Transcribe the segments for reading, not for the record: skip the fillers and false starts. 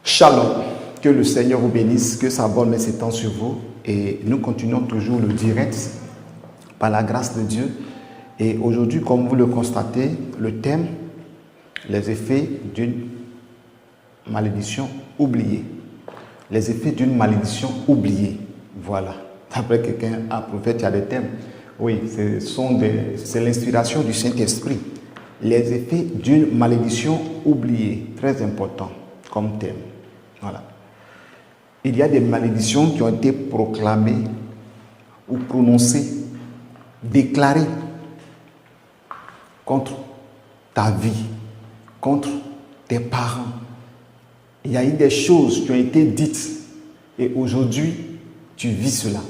Shalom, que le Seigneur vous bénisse, que sa bonne main s'étend sur vous. Et nous continuons toujours le direct par la grâce de Dieu. Et aujourd'hui, comme vous le constatez, le thème, les effets d'une malédiction oubliée. Les effets d'une malédiction oubliée. Voilà. Après, quelqu'un a prophète, il y a des thèmes. Oui, c'est l'inspiration du Saint-Esprit. Les effets d'une malédiction oubliée. Très important comme thème. Voilà. Il y a des malédictions qui ont été proclamées ou prononcées, déclarées contre ta vie, contre tes parents. Il y a eu des choses qui ont été dites et aujourd'hui, tu vis cela.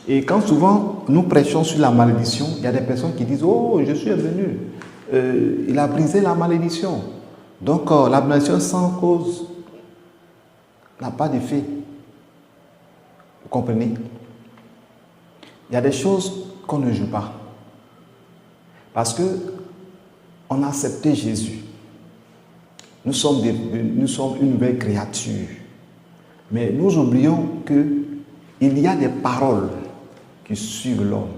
Et quand souvent nous prêchons sur la malédiction, il y a des personnes qui disent « Oh, je suis venu, il a brisé la malédiction. » Donc la malédiction sans cause n'a pas d'effet. Vous comprenez? Il y a des choses qu'on ne joue pas. Parce que on a accepté Jésus. Nous sommes une nouvelle créature. Mais nous oublions qu'il y a des paroles qui suivent l'homme.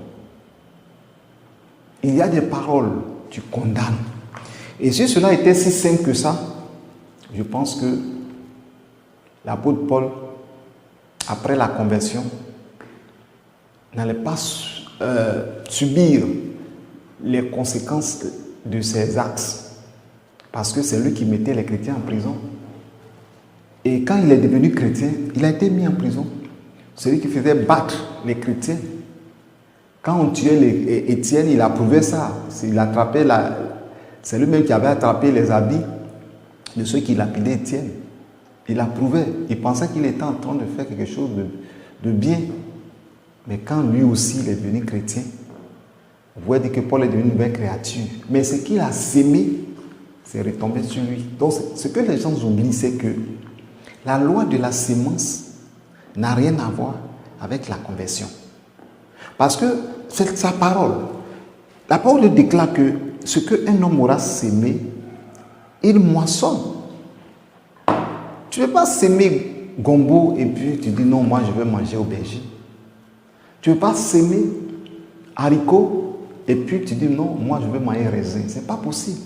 Il y a des paroles qui condamnent. Et si cela était si simple que ça, je pense que l'apôtre Paul, après la conversion, n'allait pas subir les conséquences de ses actes. Parce que c'est lui qui mettait les chrétiens en prison. Et quand il est devenu chrétien, il a été mis en prison. Celui qui faisait battre les chrétiens. Quand on tuait Étienne, il approuvait ça. C'est lui-même qui avait attrapé les habits de ceux qui lapidaient Étienne. Il approuvait. Il pensait qu'il était en train de faire quelque chose de bien. Mais quand lui aussi il est devenu chrétien, vous voyez que Paul est devenu une nouvelle créature. Mais ce qu'il a sémé, c'est retombé sur lui. Donc ce que les gens oublient, c'est que la loi de la sémence n'a rien à voir avec la conversion. Parce que c'est sa parole. La parole déclare que ce qu'un homme aura sémé, il moissonne. Tu ne veux pas s'aimer gombo et puis tu dis non, moi je veux manger aubergine. Tu ne veux pas s'aimer haricots et puis tu dis non, moi je veux manger raisin. Ce n'est pas possible.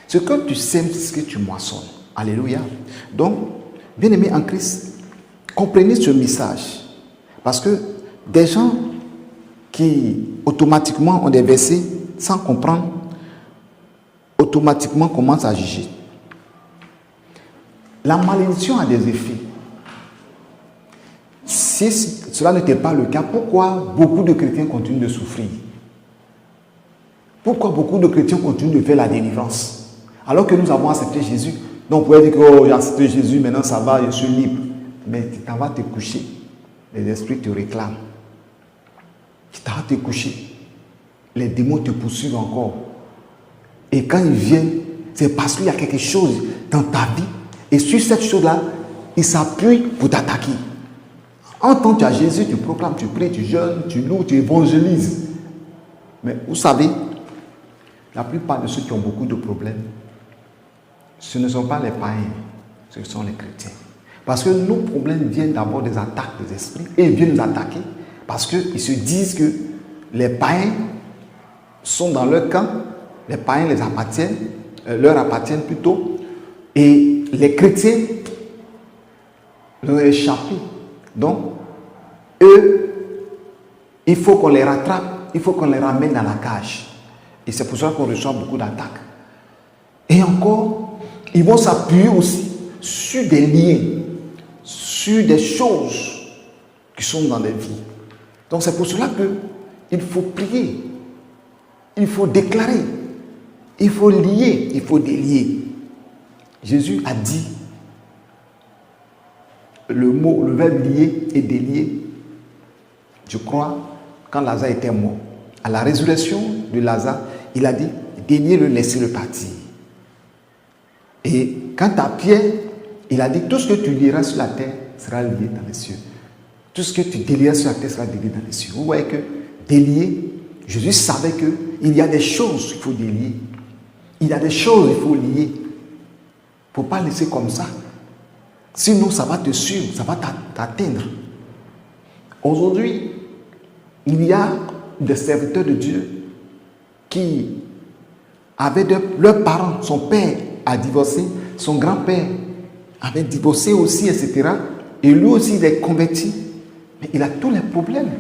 Ce que tu sèmes, c'est ce que tu moissonnes. Alléluia. Donc, bien-aimés en Christ, comprenez ce message. Parce que des gens qui automatiquement ont des versets sans comprendre, automatiquement commencent à juger. La malédiction a des effets. Si cela n'était pas le cas, pourquoi beaucoup de chrétiens continuent de souffrir? Pourquoi beaucoup de chrétiens continuent de faire la délivrance? Alors que nous avons accepté Jésus. Donc on pourrait dire que oh, j'ai accepté Jésus, maintenant ça va, je suis libre. Mais tu t'en vas te coucher. Les esprits te réclament. Tu t'en vas te coucher. Les démons te poursuivent encore. Et quand ils viennent, c'est parce qu'il y a quelque chose dans ta vie. Et sur cette chose-là, ils s'appuient pour t'attaquer. En tant que tu as Jésus, tu proclames, tu pries, tu jeûnes, tu loues, tu évangélises. Mais vous savez, la plupart de ceux qui ont beaucoup de problèmes, ce ne sont pas les païens, ce sont les chrétiens. Parce que nos problèmes viennent d'abord des attaques des esprits et ils viennent nous attaquer parce qu'ils se disent que les païens sont dans leur camp, les païens leur appartiennent plutôt, et les chrétiens leur ont échappé. Donc, eux, il faut qu'on les rattrape, il faut qu'on les ramène dans la cage. Et c'est pour ça qu'on reçoit beaucoup d'attaques. Et encore, ils vont s'appuyer aussi sur des liens, sur des choses qui sont dans les vies. Donc c'est pour cela qu'il faut prier, il faut déclarer, il faut lier, il faut délier. Jésus a dit le verbe lier et délier, je crois, quand Lazare était mort. À la résurrection de Lazare, il a dit déliez-le, laissez-le partir. Et quant à Pierre, il a dit tout ce que tu lieras sur la terre sera lié dans les cieux. Tout ce que tu délieras sur la terre sera délié dans les cieux. Vous voyez que délier, Jésus savait qu'il y a des choses qu'il faut délier. Il y a des choses qu'il faut lier. Il ne faut pas laisser comme ça. Sinon, ça va te suivre, ça va t'atteindre. Aujourd'hui, il y a des serviteurs de Dieu qui avaient leurs parents, son père a divorcé, son grand-père avait divorcé aussi, etc. Et lui aussi, il est converti. Mais il a tous les problèmes.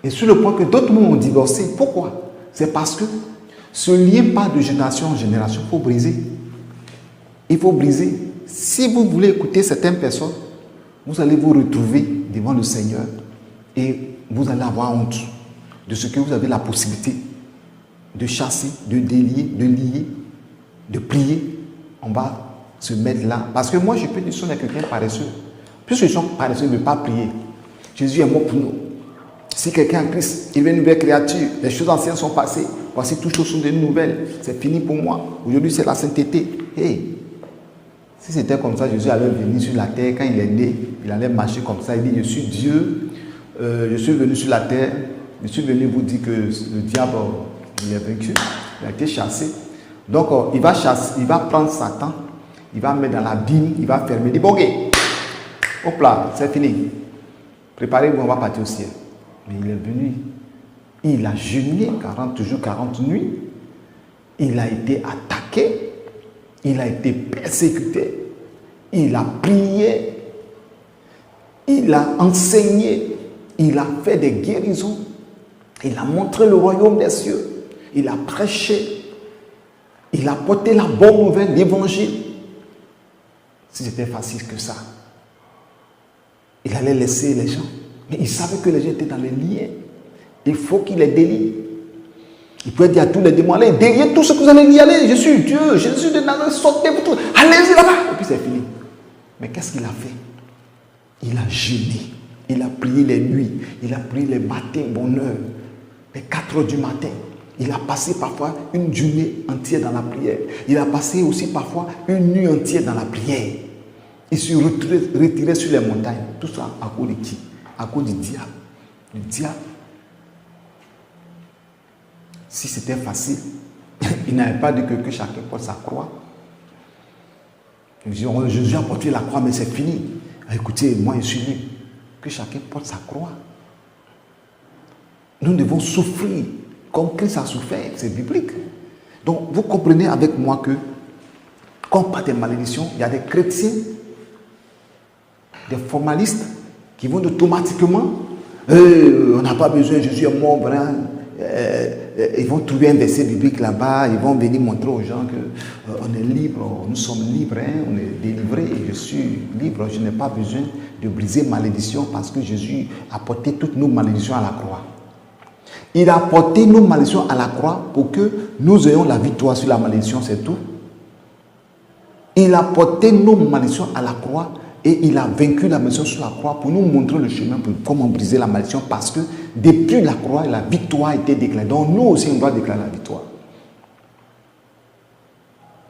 Et sur le point que d'autres ont divorcé. Pourquoi? C'est parce que ce lien pas de génération en génération, il faut briser. Il faut briser. Si vous voulez écouter certaines personnes, vous allez vous retrouver devant le Seigneur et vous allez avoir honte de ce que vous avez la possibilité de chasser, de délier, de lier, de prier. On va se mettre là. Parce que moi, je peux dire que c'est quelqu'un paresseux. Puisque les gens paresseux ne veulent pas prier. Jésus est mort pour nous. Si quelqu'un est en Christ, il est une nouvelle créature. Les choses anciennes sont passées. Voici toutes choses sont de nouvelles. C'est fini pour moi. Aujourd'hui, c'est la sainteté. Hey. Si c'était comme ça, Jésus allait venir sur la terre. Quand il est né, il allait marcher comme ça. Il dit, je suis Dieu. Je suis venu sur la terre. Je suis venu vous dire que le diable, il est vaincu. Il a été chassé. Donc, il va prendre Satan. Il va mettre dans la Bible. Il va fermer. Il dit, bon, ok. Hop là, c'est fini. Préparez-vous, on va partir au ciel. Mais il est venu. Il a jeûné 40 jours, 40 nuits. Il a été attaqué. Il a été persécuté. Il a prié. Il a enseigné. Il a fait des guérisons. Il a montré le royaume des cieux. Il a prêché. Il a porté la bonne nouvelle, l'évangile. Si c'était facile que ça, il allait laisser les gens. Mais il savait que les gens étaient dans les liens. Il faut qu'il les délie. Il pouvait dire à tous les démons, allez, déliez tout ce que vous allez y aller. Je suis Dieu, Jésus de Nazareth, sortez vous tous. Allez-y là-bas. Et puis c'est fini. Mais qu'est-ce qu'il a fait? Il a jeûné. Il a prié les nuits. Il a prié les matins, bonne heure. Les 4 heures du matin. Il a passé parfois une journée entière dans la prière. Il a passé aussi parfois une nuit entière dans la prière. Il se retirait sur les montagnes. Tout ça à cause de qui? À cause du diable. Le diable, si c'était facile, il n'avait pas dit que chacun porte sa croix. Jésus a porté la croix, mais c'est fini. Écoutez, moi je suis libre. Que chacun porte sa croix. Nous devons souffrir comme Christ a souffert. C'est biblique. Donc, vous comprenez avec moi que, quand on parle des malédictions, il y a des chrétiens, des formalistes, qui vont automatiquement, on n'a pas besoin, Jésus est mort, voilà. Ils vont trouver un verset biblique là-bas, ils vont venir montrer aux gens qu'on est libre, nous sommes libres, hein, on est délivrés, je suis libre, je n'ai pas besoin de briser malédiction parce que Jésus a porté toutes nos malédictions à la croix. Il a porté nos malédictions à la croix pour que nous ayons la victoire sur la malédiction, c'est tout. Il a porté nos malédictions à la croix et il a vaincu la malédiction sur la croix pour nous montrer le chemin pour comment briser la malédiction parce que depuis la croix, la victoire a été déclarée. Donc nous aussi, on doit déclarer la victoire.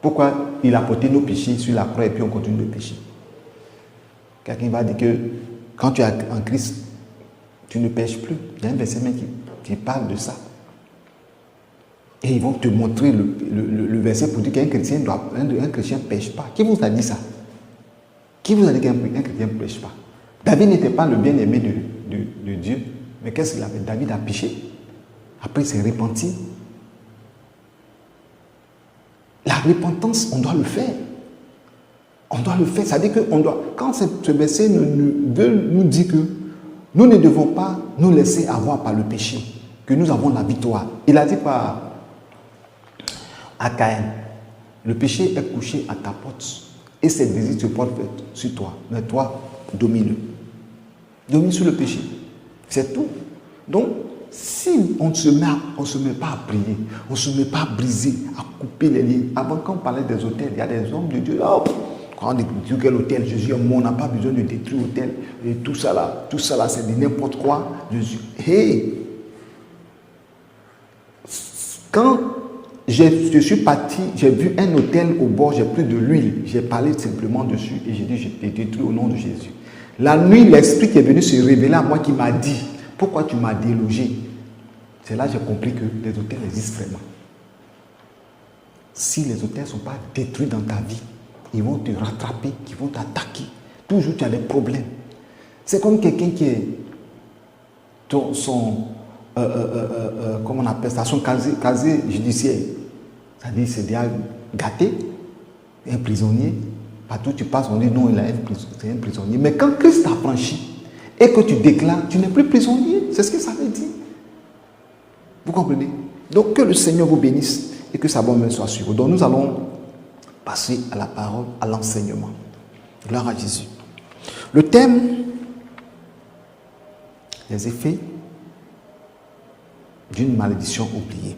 Pourquoi il a porté nos péchés sur la croix et puis on continue de pécher? Quelqu'un va dire que quand tu es en Christ, tu ne pêches plus. Il y a un verset même qui parle de ça. Et ils vont te montrer le verset pour dire qu'un chrétien ne pêche pas. Qui vous a dit ça? Qui vous a dit qu'un chrétien ne pêche pas? David n'était pas le bien-aimé de Dieu. Mais qu'est-ce qu'il avait? David a péché. Après, il s'est repenti. La repentance, on doit le faire. On doit le faire. C'est-à-dire que quand ce verset veut nous dire que nous ne devons pas nous laisser avoir par le péché, que nous avons la victoire. Il a dit à Caïn, le péché est couché à ta porte et ses désirs se portent sur toi. Mais toi, domine-le. Domine sur le péché. C'est tout. Donc, si on ne se met pas à prier, on ne se met pas à briser, à couper les liens. Avant, quand on parlait des hôtels, il y a des hommes de Dieu. Oh, quand on dit quel hôtel, Jésus est mort, on n'a pas besoin de détruire l'hôtel. Et tout ça là, c'est de n'importe quoi. Jésus. Hey! Quand je suis parti, j'ai vu un hôtel au bord, j'ai pris de l'huile, j'ai parlé simplement dessus et j'ai dit, je détruis au nom de Jésus. La nuit, l'esprit qui est venu se révéler à moi qui m'a dit, pourquoi tu m'as délogé? C'est là que j'ai compris que les hôtels existent vraiment. Si les hôtels ne sont pas détruits dans ta vie, ils vont te rattraper, ils vont t'attaquer. Toujours tu as des problèmes. C'est comme quelqu'un qui est comment on appelle ça, son casier judiciaire. C'est-à-dire c'est déjà gâté, un prisonnier. Partout où tu passes, on dit non, c'est un prisonnier. Mais quand Christ t'a franchi et que tu déclares, tu n'es plus prisonnier. C'est ce que ça veut dire. Vous comprenez? Donc que le Seigneur vous bénisse et que sa bonne main soit sur vous. Donc nous allons passer à la parole, à l'enseignement. Gloire à Jésus. Le thème, les effets d'une malédiction oubliée.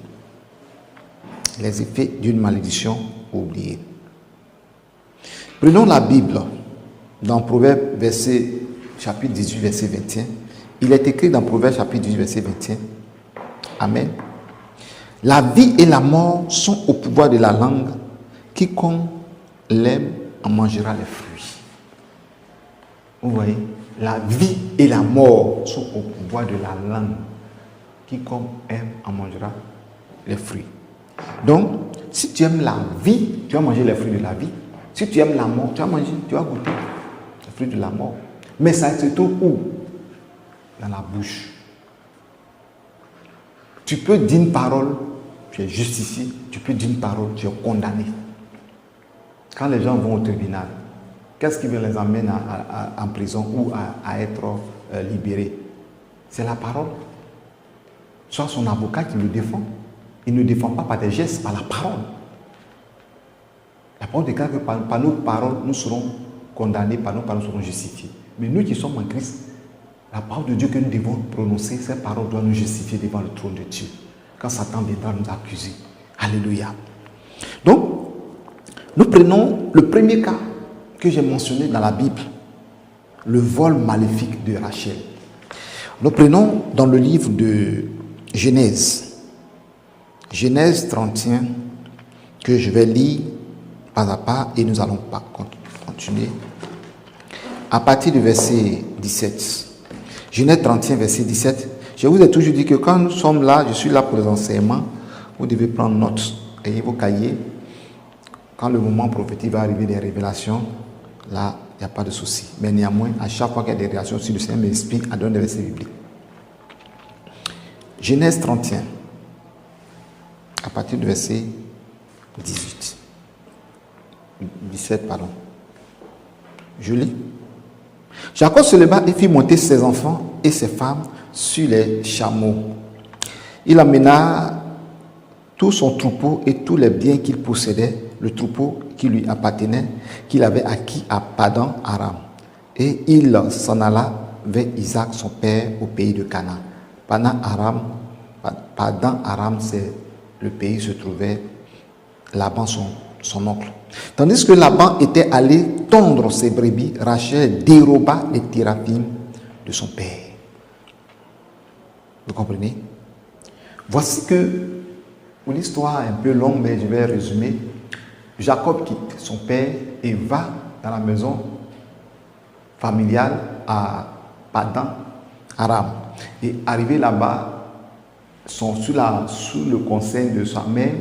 Les effets d'une malédiction oubliée. Prenons la Bible dans Proverbe chapitre 18, verset 21. Il est écrit dans Proverbe chapitre 18, verset 21. Amen. La vie et la mort sont au pouvoir de la langue. Quiconque l'aime en mangera les fruits. Vous voyez, la vie et la mort sont au pouvoir de la langue. Quiconque aime en mangera les fruits. Donc, si tu aimes la vie, tu vas manger les fruits de la vie. Si tu aimes la mort, tu vas manger, tu vas goûter les fruits de la mort. Mais ça se trouve où? Dans la bouche. Tu peux dire une parole, tu es justifié. Tu peux dire une parole, tu es condamné. Quand les gens vont au tribunal, qu'est-ce qui les amène en prison ou à être libérés? C'est la parole. Soit son avocat qui le défend. Il ne défend pas par des gestes, par la parole. La parole déclare que par nos paroles, nous serons condamnés, par nos paroles, nous serons justifiés. Mais nous qui sommes en Christ, la parole de Dieu que nous devons prononcer, cette parole doit nous justifier devant le trône de Dieu. Quand Satan viendra nous accuser. Alléluia. Donc, nous prenons le premier cas que j'ai mentionné dans la Bible, le vol maléfique de Rachel. Nous prenons dans le livre de Genèse. Genèse 31, que je vais lire pas à pas et nous allons pas continuer. À partir du verset 17. Genèse 31, verset 17. Je vous ai toujours dit que quand nous sommes là, je suis là pour les enseignements, vous devez prendre note, ayez vos cahiers. Quand le moment prophétique va arriver des révélations, là, il n'y a pas de souci. Mais néanmoins, à chaque fois qu'il y a des réactions, si le Seigneur m'explique, à donner des versets bibliques. Genèse 31. À partir du verset 17, pardon. Je lis. Jacob se leva et fit monter ses enfants et ses femmes sur les chameaux. Il amena tout son troupeau et tous les biens qu'il possédait, le troupeau qui lui appartenait, qu'il avait acquis à Padan Aram. Et il s'en alla vers Isaac, son père, au pays de Canaan. Padan Aram, c'est le pays où se trouvait Laban, son oncle. Tandis que Laban était allé tondre ses brebis, Rachel déroba les téraphim de son père. Vous comprenez? Voici que, une histoire un peu longue, mais je vais résumer. Jacob quitte son père et va dans la maison familiale à Padan Aram. Et arrivé là-bas, sont sous le conseil de sa mère,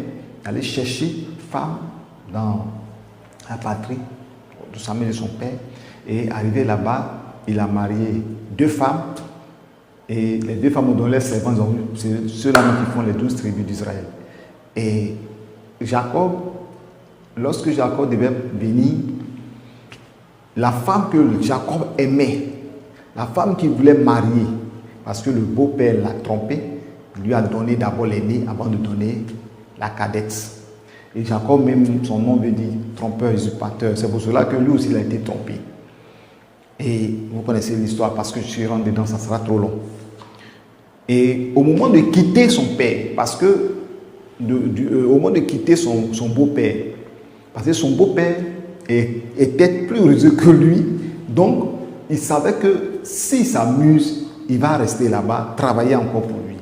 aller chercher femme dans la patrie de sa mère et de son père. Et arrivé là-bas, il a marié 2 femmes. Et les 2 femmes ont donné les servants, c'est ceux-là qui font les 12 tribus d'Israël. Et Jacob, lorsque Jacob devait venir, la femme que Jacob aimait, la femme qu'il voulait marier, parce que le beau-père l'a trompé, lui a donné d'abord l'aînée avant de donner la cadette. Et Jacob, même son nom veut dire trompeur, usurpateur. C'est pour cela que lui aussi il a été trompé. Et vous connaissez l'histoire parce que je suis rentré dedans, ça sera trop long. Et au moment de quitter son père, parce que au moment de quitter son beau-père, parce que son beau-père était plus rusé que lui, donc il savait que s'il s'amuse, il va rester là-bas, travailler encore pour lui.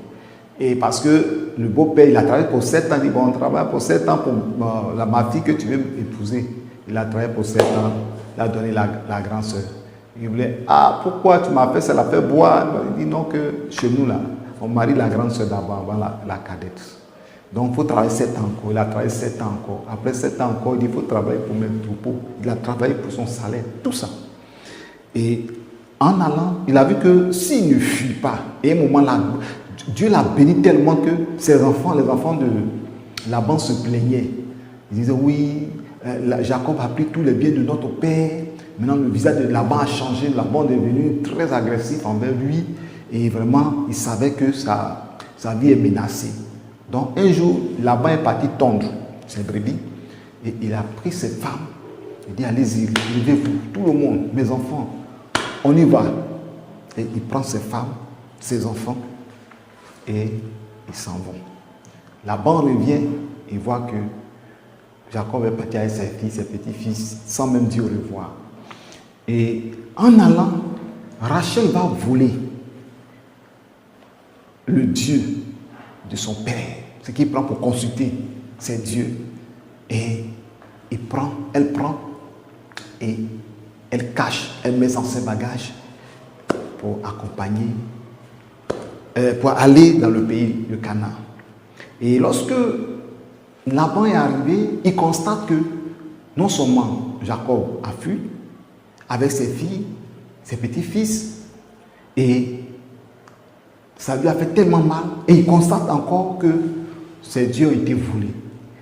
Et parce que le beau-père, il a travaillé pour 7 ans, il dit bon, on travaille pour 7 ans pour ma fille que tu veux épouser. Il a travaillé pour 7 ans, il a donné la grande sœur. Il voulait, pourquoi tu m'as fait ça, la fait boire? Il dit non, que chez nous là, on marie la grande sœur d'abord, avant la cadette. Donc il faut travailler 7 ans encore. Il a travaillé 7 ans encore. Après 7 ans encore, il dit il faut travailler pour mes troupeaux. Il a travaillé pour son salaire, tout ça. Et en allant, il a vu que s'il ne fuit pas, et à un moment là, Dieu l'a béni tellement que ses enfants, les enfants de Laban se plaignaient. Ils disaient, oui, Jacob a pris tous les biens de notre père. Maintenant, le visage de Laban a changé. Laban est devenu très agressif envers lui. Et vraiment, il savait que sa vie est menacée. Donc, un jour, Laban est parti tondre ses brebis. Et il a pris ses femmes. Il dit, allez-y, levez-vous, tout le monde, mes enfants, on y va. Et il prend ses femmes, ses enfants, et ils s'en vont. Laban revient et voit que Jacob est parti avec ses filles, ses petits-fils, sans même dire au revoir. Et en allant, Rachel va voler le Dieu de son père. Ce qu'il prend pour consulter, c'est Dieu. Et elle prend et elle cache, elle met dans ses bagages pour accompagner, pour aller dans le pays de Canaan. Et lorsque Laban est arrivé, il constate que non seulement Jacob a fui avec ses filles, ses petits-fils, et ça lui a fait tellement mal, et il constate encore que ses dieux ont été volés.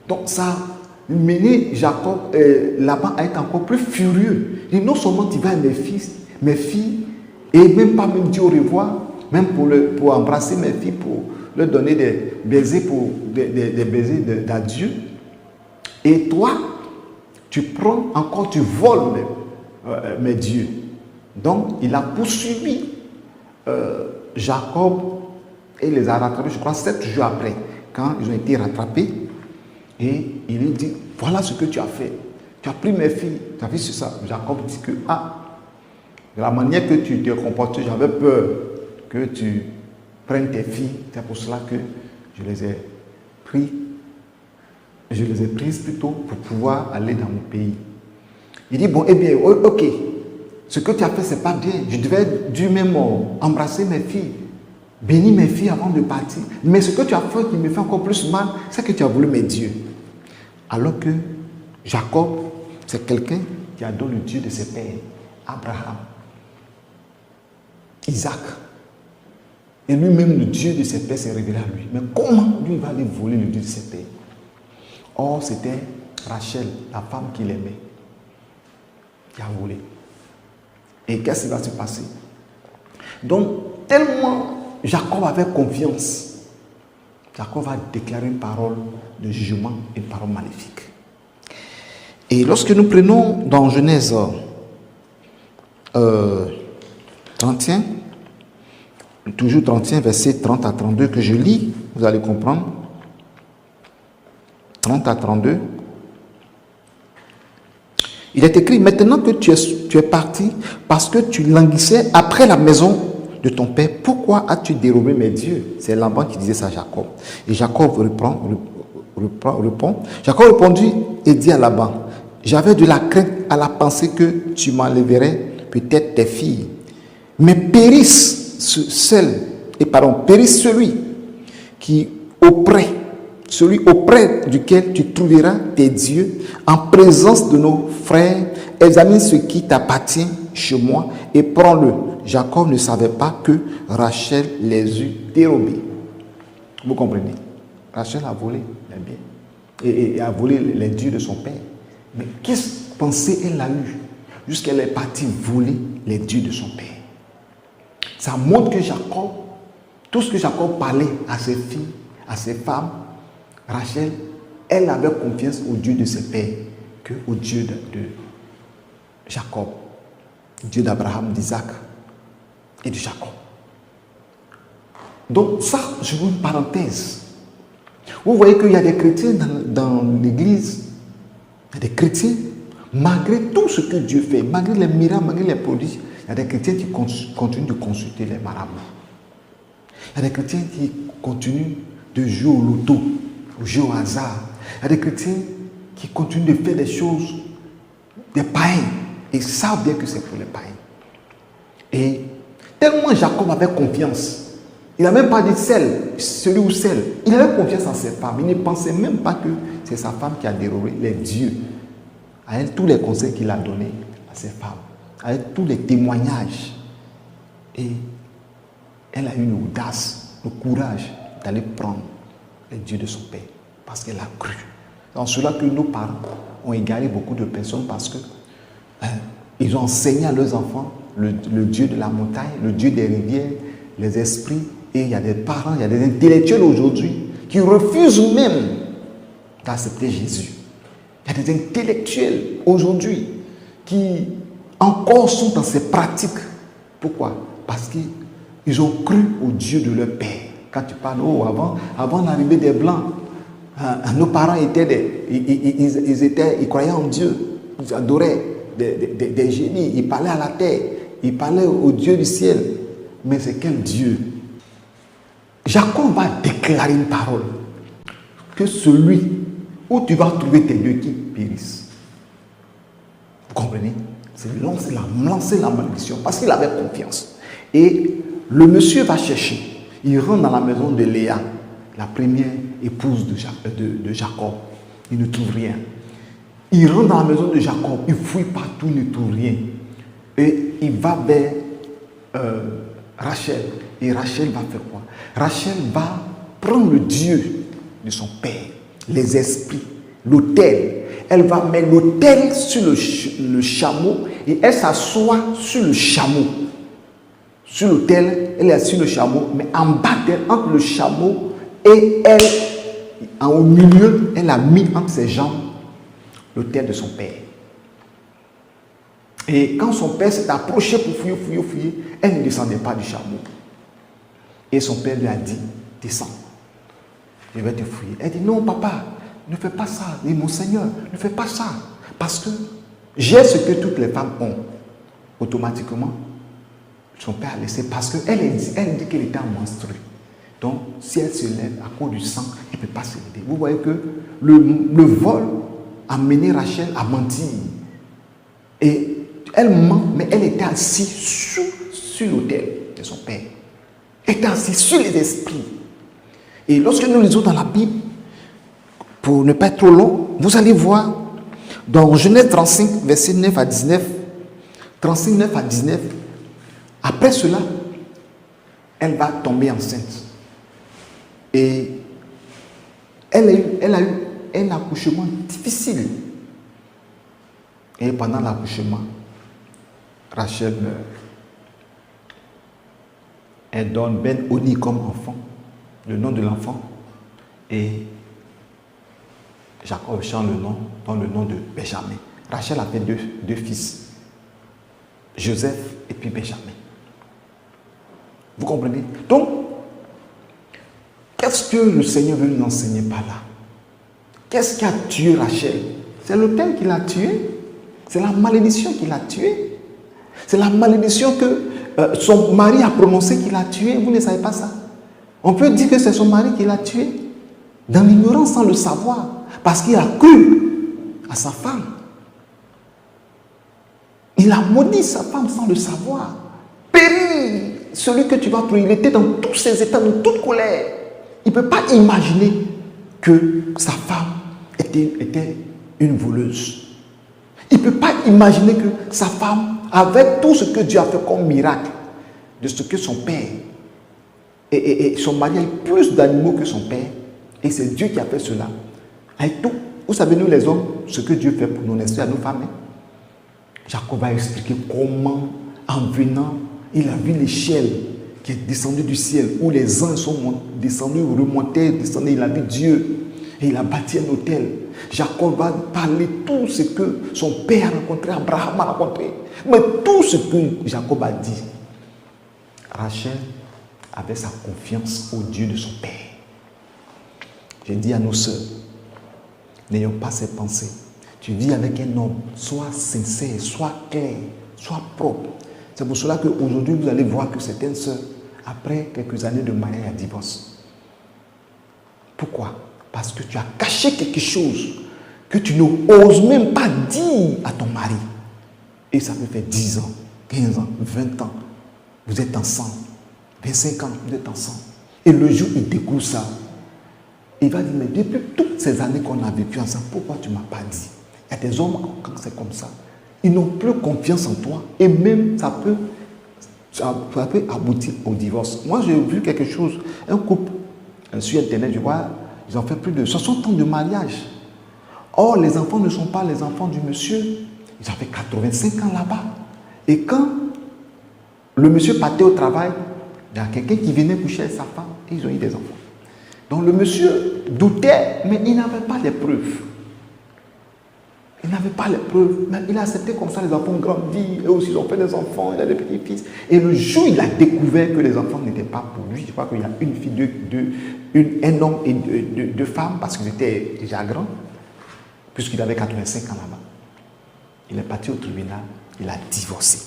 Donc ça a mené Jacob, Laban à être encore plus furieux. Il dit non seulement tu vas à mes filles, et même pas même dire au revoir, même pour embrasser mes filles, pour leur donner des baisers, des baisers d'adieu. Et toi, tu prends encore, tu voles mes dieux. Donc, il a poursuivi Jacob et les a rattrapés, je crois, 7 jours après, quand ils ont été rattrapés. Et il lui dit, voilà ce que tu as fait. Tu as pris mes filles. Tu as vu sur ça. Jacob dit que, de la manière que tu t'es comporté, j'avais peur que tu prennes tes filles. C'est pour cela que je les ai pris. Je les ai prises plutôt pour pouvoir aller dans mon pays. Il dit, bon, eh bien, ok. Ce que tu as fait, ce n'est pas bien. Je devais du même embrasser mes filles, bénir mes filles avant de partir. Mais ce que tu as fait qui me fait encore plus mal, c'est que tu as voulu mes dieux. Alors que Jacob, c'est quelqu'un qui adore le Dieu de ses pères, Abraham, Isaac. Et lui-même, le Dieu de ses pères s'est révélé à lui. Mais comment lui va aller voler le Dieu de ses pères? Or, c'était Rachel, la femme qu'il aimait, qui a volé. Et qu'est-ce qui va se passer? Donc, tellement Jacob avait confiance, Jacob va déclarer une parole de jugement, une parole maléfique. Et lorsque nous prenons dans Genèse 31, toujours 31, verset 30 à 32, que je lis, vous allez comprendre. 30 à 32. Il est écrit, maintenant que tu es parti, parce que tu languissais après la maison de ton père, pourquoi as-tu dérobé mes dieux? C'est Laban qui disait ça à Jacob. Et Jacob répond. Jacob répondit et dit à Laban, j'avais de la crainte à la pensée que tu m'enlèverais peut-être tes filles. Mais périsse celui auprès duquel tu trouveras tes dieux en présence de nos frères. Examine ce qui t'appartient chez moi et prends-le. Jacob ne savait pas que Rachel les eut dérobés. Vous comprenez? Rachel a volé les biens et a volé les dieux de son père. Mais quelle pensée elle a eue jusqu'elle est partie voler les dieux de son père? Ça montre que Jacob, tout ce que Jacob parlait à ses filles, à ses femmes, Rachel, elle avait confiance au Dieu de ses pères qu'au Dieu de Jacob, Dieu d'Abraham, d'Isaac et de Jacob. Donc ça, je vous une parenthèse. Vous voyez qu'il y a des chrétiens dans l'église, il y a des chrétiens, malgré tout ce que Dieu fait, malgré les miracles, malgré les prodiges, il y a des chrétiens qui continuent de consulter les marabouts. Il y a des chrétiens qui continuent de jouer au loto, au jeu au hasard. Il y a des chrétiens qui continuent de faire des choses, des païens, et savent bien que c'est pour les païens. Et tellement Jacob avait confiance, il n'a même pas dit celui ou celle. Il avait confiance en ses femmes. Il ne pensait même pas que c'est sa femme qui a dérobé les dieux. À elle, tous les conseils qu'il a donnés à ses femmes, avec tous les témoignages. Et elle a eu l'audace, le courage d'aller prendre le Dieu de son père. Parce qu'elle a cru. Dans cela que nos parents ont égaré beaucoup de personnes parce que ils ont enseigné à leurs enfants le Dieu de la montagne, le Dieu des rivières, les esprits. Et il y a des parents, il y a des intellectuels aujourd'hui qui refusent même d'accepter Jésus. Il y a des intellectuels aujourd'hui qui encore sont dans ces pratiques. Pourquoi? Parce qu'ils ont cru au Dieu de leur père. Quand tu parles, avant l'arrivée des Blancs, nos parents étaient ils croyaient en Dieu, ils adoraient des génies, ils parlaient à la terre, ils parlaient au Dieu du ciel. Mais c'est quel Dieu? Jacob va déclarer une parole que celui où tu vas trouver tes deux qui périssent. Vous comprenez? C'est lancer la malédiction parce qu'il avait confiance. Et le monsieur va chercher. Il rentre dans la maison de Léa, la première épouse de Jacob. Il ne trouve rien. Il rentre dans la maison de Jacob. Il fouille partout, il ne trouve rien. Et il va vers Rachel. Et Rachel va faire quoi? Rachel va prendre le Dieu de son père, les esprits, l'autel. Elle va mettre l'autel sur le chameau et elle s'assoit sur le chameau. Sur l'autel, elle est assise sur le chameau, mais en bas d'elle, entre le chameau et elle, au milieu, elle a mis entre ses jambes l'autel de son père. Et quand son père s'est approché pour fouiller, elle ne descendait pas du chameau. Et son père lui a dit, descends, je vais te fouiller. Elle dit, non papa, ne fais pas ça. Et mon Seigneur, ne fais pas ça. Parce que j'ai ce que toutes les femmes ont. Automatiquement, son père a laissé parce qu'elle dit qu'elle était en menstruée. Donc, si elle se lève à cause du sang, elle ne peut pas se lever. Vous voyez que le vol a mené Rachel à mentir. Et elle ment, mais elle était assise sur l'autel de son père. Elle était assise sur les esprits. Et lorsque nous lisons dans la Bible, pour ne pas être trop long, vous allez voir dans Genèse 35, versets 9 à 19, 35, 9 à 19, après cela, elle va tomber enceinte. Et elle a eu un accouchement difficile. Et pendant l'accouchement, Rachel meurt. Elle donne Ben-Oni comme enfant, le nom de l'enfant. Et Jacob change le nom, dans le nom de Benjamin. Rachel a fait deux fils, Joseph et puis Benjamin. Vous comprenez? Donc, qu'est-ce que le Seigneur veut nous enseigner par là? Qu'est-ce qui a tué Rachel? C'est l'autel qui l'a tué. C'est la malédiction qui l'a tué. C'est la malédiction que son mari a prononcée qui l'a tué. Vous ne savez pas ça? On peut dire que c'est son mari qui l'a tué dans l'ignorance sans le savoir. Parce qu'il a cru à sa femme. Il a maudit sa femme sans le savoir. Périt celui que tu vas trouver. Il était dans tous ses états, dans toute colère. Il ne peut pas imaginer que sa femme était une voleuse. Il ne peut pas imaginer que sa femme, avec tout ce que Dieu a fait comme miracle, de ce que son père et son mari a eu plus d'animaux que son père, et c'est Dieu qui a fait cela. Avec tout, vous savez, nous les hommes, ce que Dieu fait pour nous, n'est-ce pas, à nos femmes. Jacob va expliquer comment, en venant, il a vu l'échelle qui est descendue du ciel, où les anges sont descendus, remontés, descendus, il a vu Dieu. Et il a bâti un hôtel. Jacob va parler tout ce que son père a rencontré, Abraham a rencontré. Mais tout ce que Jacob a dit, Rachel avait sa confiance au Dieu de son père. J'ai dit à nos sœurs, n'ayons pas ces pensées. Tu vis avec un homme, sois sincère, sois clair, sois propre. C'est pour cela qu'aujourd'hui, vous allez voir que certaines sœurs, après quelques années de mariage, elles divorcent. Pourquoi? Parce que tu as caché quelque chose que tu n'oses même pas dire à ton mari. Et ça peut faire 10 ans, 15 ans, 20 ans. Vous êtes ensemble. 25 ans, vous êtes ensemble. Et le jour où il découvre ça, il va dire, mais depuis toutes ces années qu'on a vécu ensemble, pourquoi tu ne m'as pas dit? Il y a des hommes, quand c'est comme ça, Ils n'ont plus confiance en toi. Et même, ça peut aboutir au divorce. Moi, j'ai vu quelque chose. Un couple sur Internet, je vois, ils ont fait plus de 60 ans de mariage. Or, les enfants ne sont pas les enfants du monsieur. Ils avaient 85 ans là-bas. Et quand le monsieur partait au travail, il y a quelqu'un qui venait coucher avec sa femme et ils ont eu des enfants. Donc le monsieur doutait, mais il n'avait pas les preuves. Il n'avait pas les preuves, mais il a accepté comme ça, les enfants ont grandi, eux aussi ils ont fait des enfants, il a des petits-fils. Et le jour où il a découvert que les enfants n'étaient pas pour lui, je crois qu'il y a une fille, un homme et deux femmes, parce qu'ils étaient déjà grands, puisqu'il avait 85 ans là-bas. Il est parti au tribunal, il a divorcé.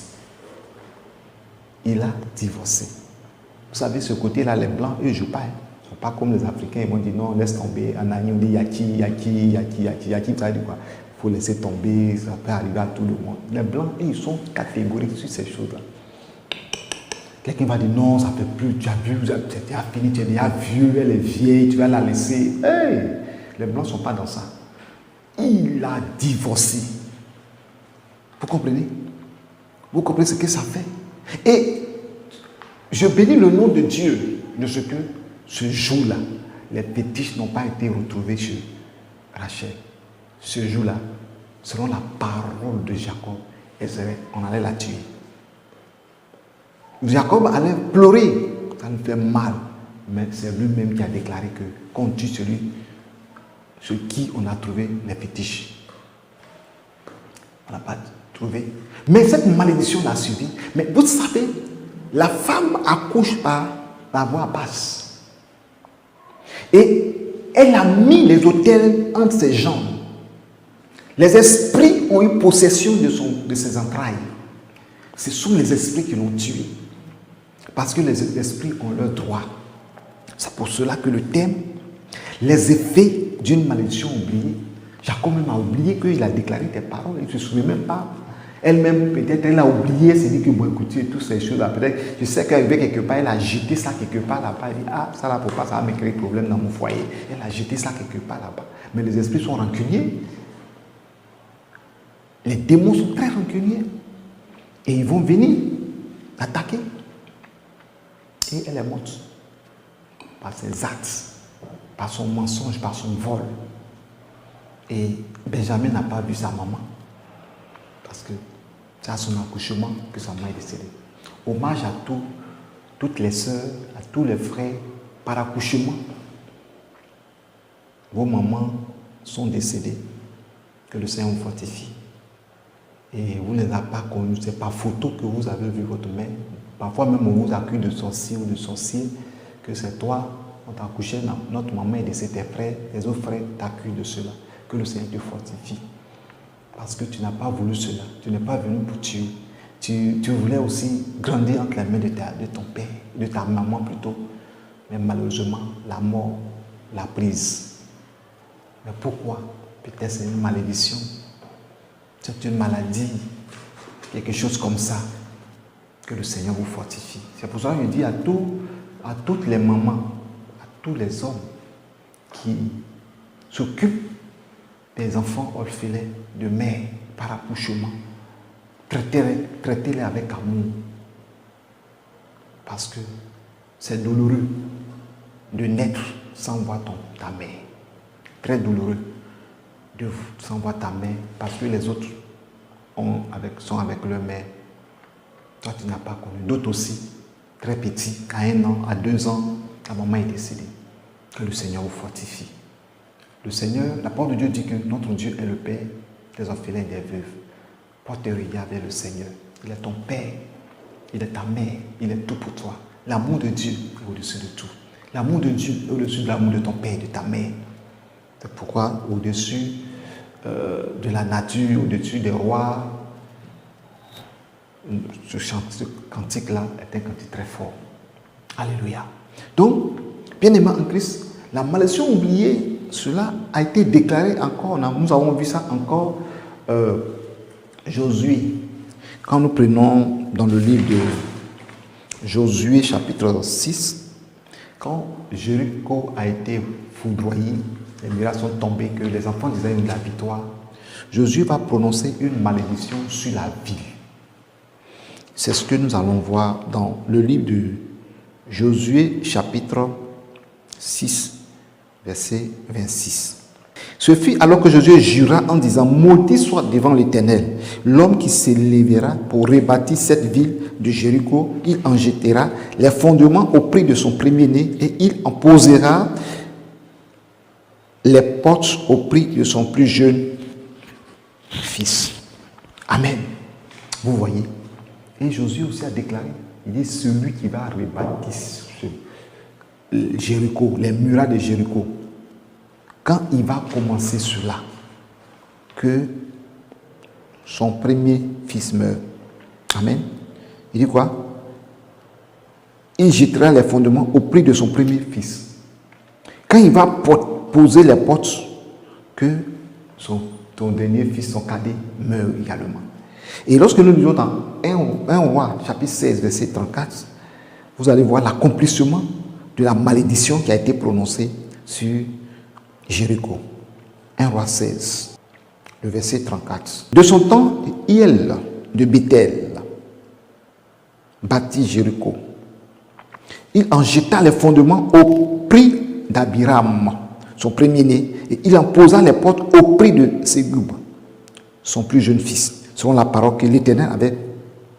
Il a divorcé. Vous savez, ce côté-là, les Blancs, eux, ils ne jouent pas. Ils ne sont pas comme les Africains, ils vont dire non, laisse tomber. En Ani, on dit yaki, ça veut dire quoi? Il faut laisser tomber, ça peut arriver à tout le monde. Les Blancs, ils sont catégoriques sur ces choses-là. Quelqu'un va dire non, ça ne fait plus, tu as vu, c'était fini, tu es déjà vieux, elle est vieille, tu vas la laisser. Hey, les Blancs ne sont pas dans ça. Il a divorcé. Vous comprenez? Vous comprenez ce que ça fait? Et je bénis le nom de Dieu de ce que ce jour-là, les fétiches n'ont pas été retrouvés chez Rachel. Ce jour-là, selon la parole de Jacob, on allait la tuer. Jacob allait pleurer, ça nous fait mal, mais c'est lui-même qui a déclaré que qu'on tue celui sur qui on a trouvé les fétiches. On n'a pas trouvé. Mais cette malédiction l'a suivi. Mais vous savez, la femme accouche par la voie basse. Et elle a mis les autels entre ses jambes. Les esprits ont eu possession de ses entrailles. Ce sont les esprits qui l'ont tué. Parce que les esprits ont leur droit. C'est pour cela que le thème, les effets d'une malédiction oubliée. Jacob même a oublié qu'il a déclaré des paroles. Il ne se souvient même pas. Elle-même, peut-être, elle a oublié, elle s'est dit que bon, écoutez, toutes ces choses-là, peut-être, je sais qu'elle arrivait quelque part, elle a jeté ça quelque part là-bas. Elle dit, ah, ça là, pour pas, ça va me créer problème dans mon foyer. Elle a jeté ça quelque part là-bas. Mais les esprits sont rancuniers. Les démons sont très rancuniers. Et ils vont venir attaquer. Et elle est morte. Par ses actes, par son mensonge, par son vol. Et Benjamin n'a pas vu sa maman. Parce que c'est à son accouchement que sa maman est décédée. Hommage à toutes les sœurs, à tous les frères, par accouchement. Vos mamans sont décédées. Que le Seigneur vous fortifie. Et vous ne les avez pas connus. C'est par photo que vous avez vu votre mère. Parfois même on vous accuse de sorcier ou de sorcier. Que c'est toi, on t'a accouché, notre maman est décédée, tes frères, les autres frères t'accusent de cela. Que le Seigneur te fortifie. Parce que tu n'as pas voulu cela. Tu n'es pas venu pour tuer. Tu voulais aussi grandir entre les mains de ton père, de ta maman plutôt. Mais malheureusement, la mort l'a prise. Mais pourquoi? Peut-être c'est une malédiction. C'est une maladie. Quelque chose comme ça. Que le Seigneur vous fortifie. C'est pour ça que je dis à toutes les mamans, à tous les hommes qui s'occupent des enfants orphelins de mère par accouchement, traitez-les avec amour. Parce que c'est douloureux de naître sans voir ta mère. Très douloureux sans voir ta mère parce que les autres sont avec leur mère. Toi, tu n'as pas connu. D'autres aussi, très petits, à 1 an, à 2 ans, la maman est décédée. Que le Seigneur vous fortifie. Le Seigneur, la parole de Dieu dit que notre Dieu est le Père des orphelins et des veuves. Porte tes regards vers le Seigneur. Il est ton Père, il est ta mère, il est tout pour toi. L'amour de Dieu est au-dessus de tout. L'amour de Dieu est au-dessus de l'amour de ton Père et de ta mère. C'est pourquoi au-dessus de la nature, au-dessus des rois, ce cantique-là est un cantique très fort. Alléluia. Donc, bien-aimés en Christ, la malédiction oubliée, cela a été déclaré encore. Nous avons vu ça encore Josué. Quand nous prenons dans le livre de Josué chapitre 6, quand Jéricho a été foudroyé, les murailles sont tombées, que les enfants d'Israël ont eu la victoire. Josué va prononcer une malédiction sur la ville. C'est ce que nous allons voir dans le livre de Josué, chapitre 6, verset 26. Ce fut alors que Josué jura en disant: maudit soit devant l'Éternel l'homme qui s'élèvera pour rebâtir cette ville de Jéricho. Il en jettera les fondements au prix de son premier-né et il en posera les portes au prix de son plus jeune fils. Amen. Vous voyez. Et Josué aussi a déclaré, il dit: celui qui va rebâtir Jéricho, les murailles de Jéricho, quand il va commencer cela, que son premier fils meurt. Amen. Il dit quoi? Il jettera les fondements au prix de son premier fils. Quand il va poser les portes, que ton dernier fils, son cadet, meurt également. Et lorsque nous lisons dans 1 Roi, chapitre 16, verset 34, vous allez voir l'accomplissement de la malédiction qui a été prononcée sur Jéricho. 1 Roi 16, le verset 34. De son temps, Hiel de Béthel bâtit Jéricho. Il en jeta les fondements au prix d'Abiram, son premier-né, et il en posa les portes au prix de Ségub, son plus jeune fils, selon la parole que l'Éternel avait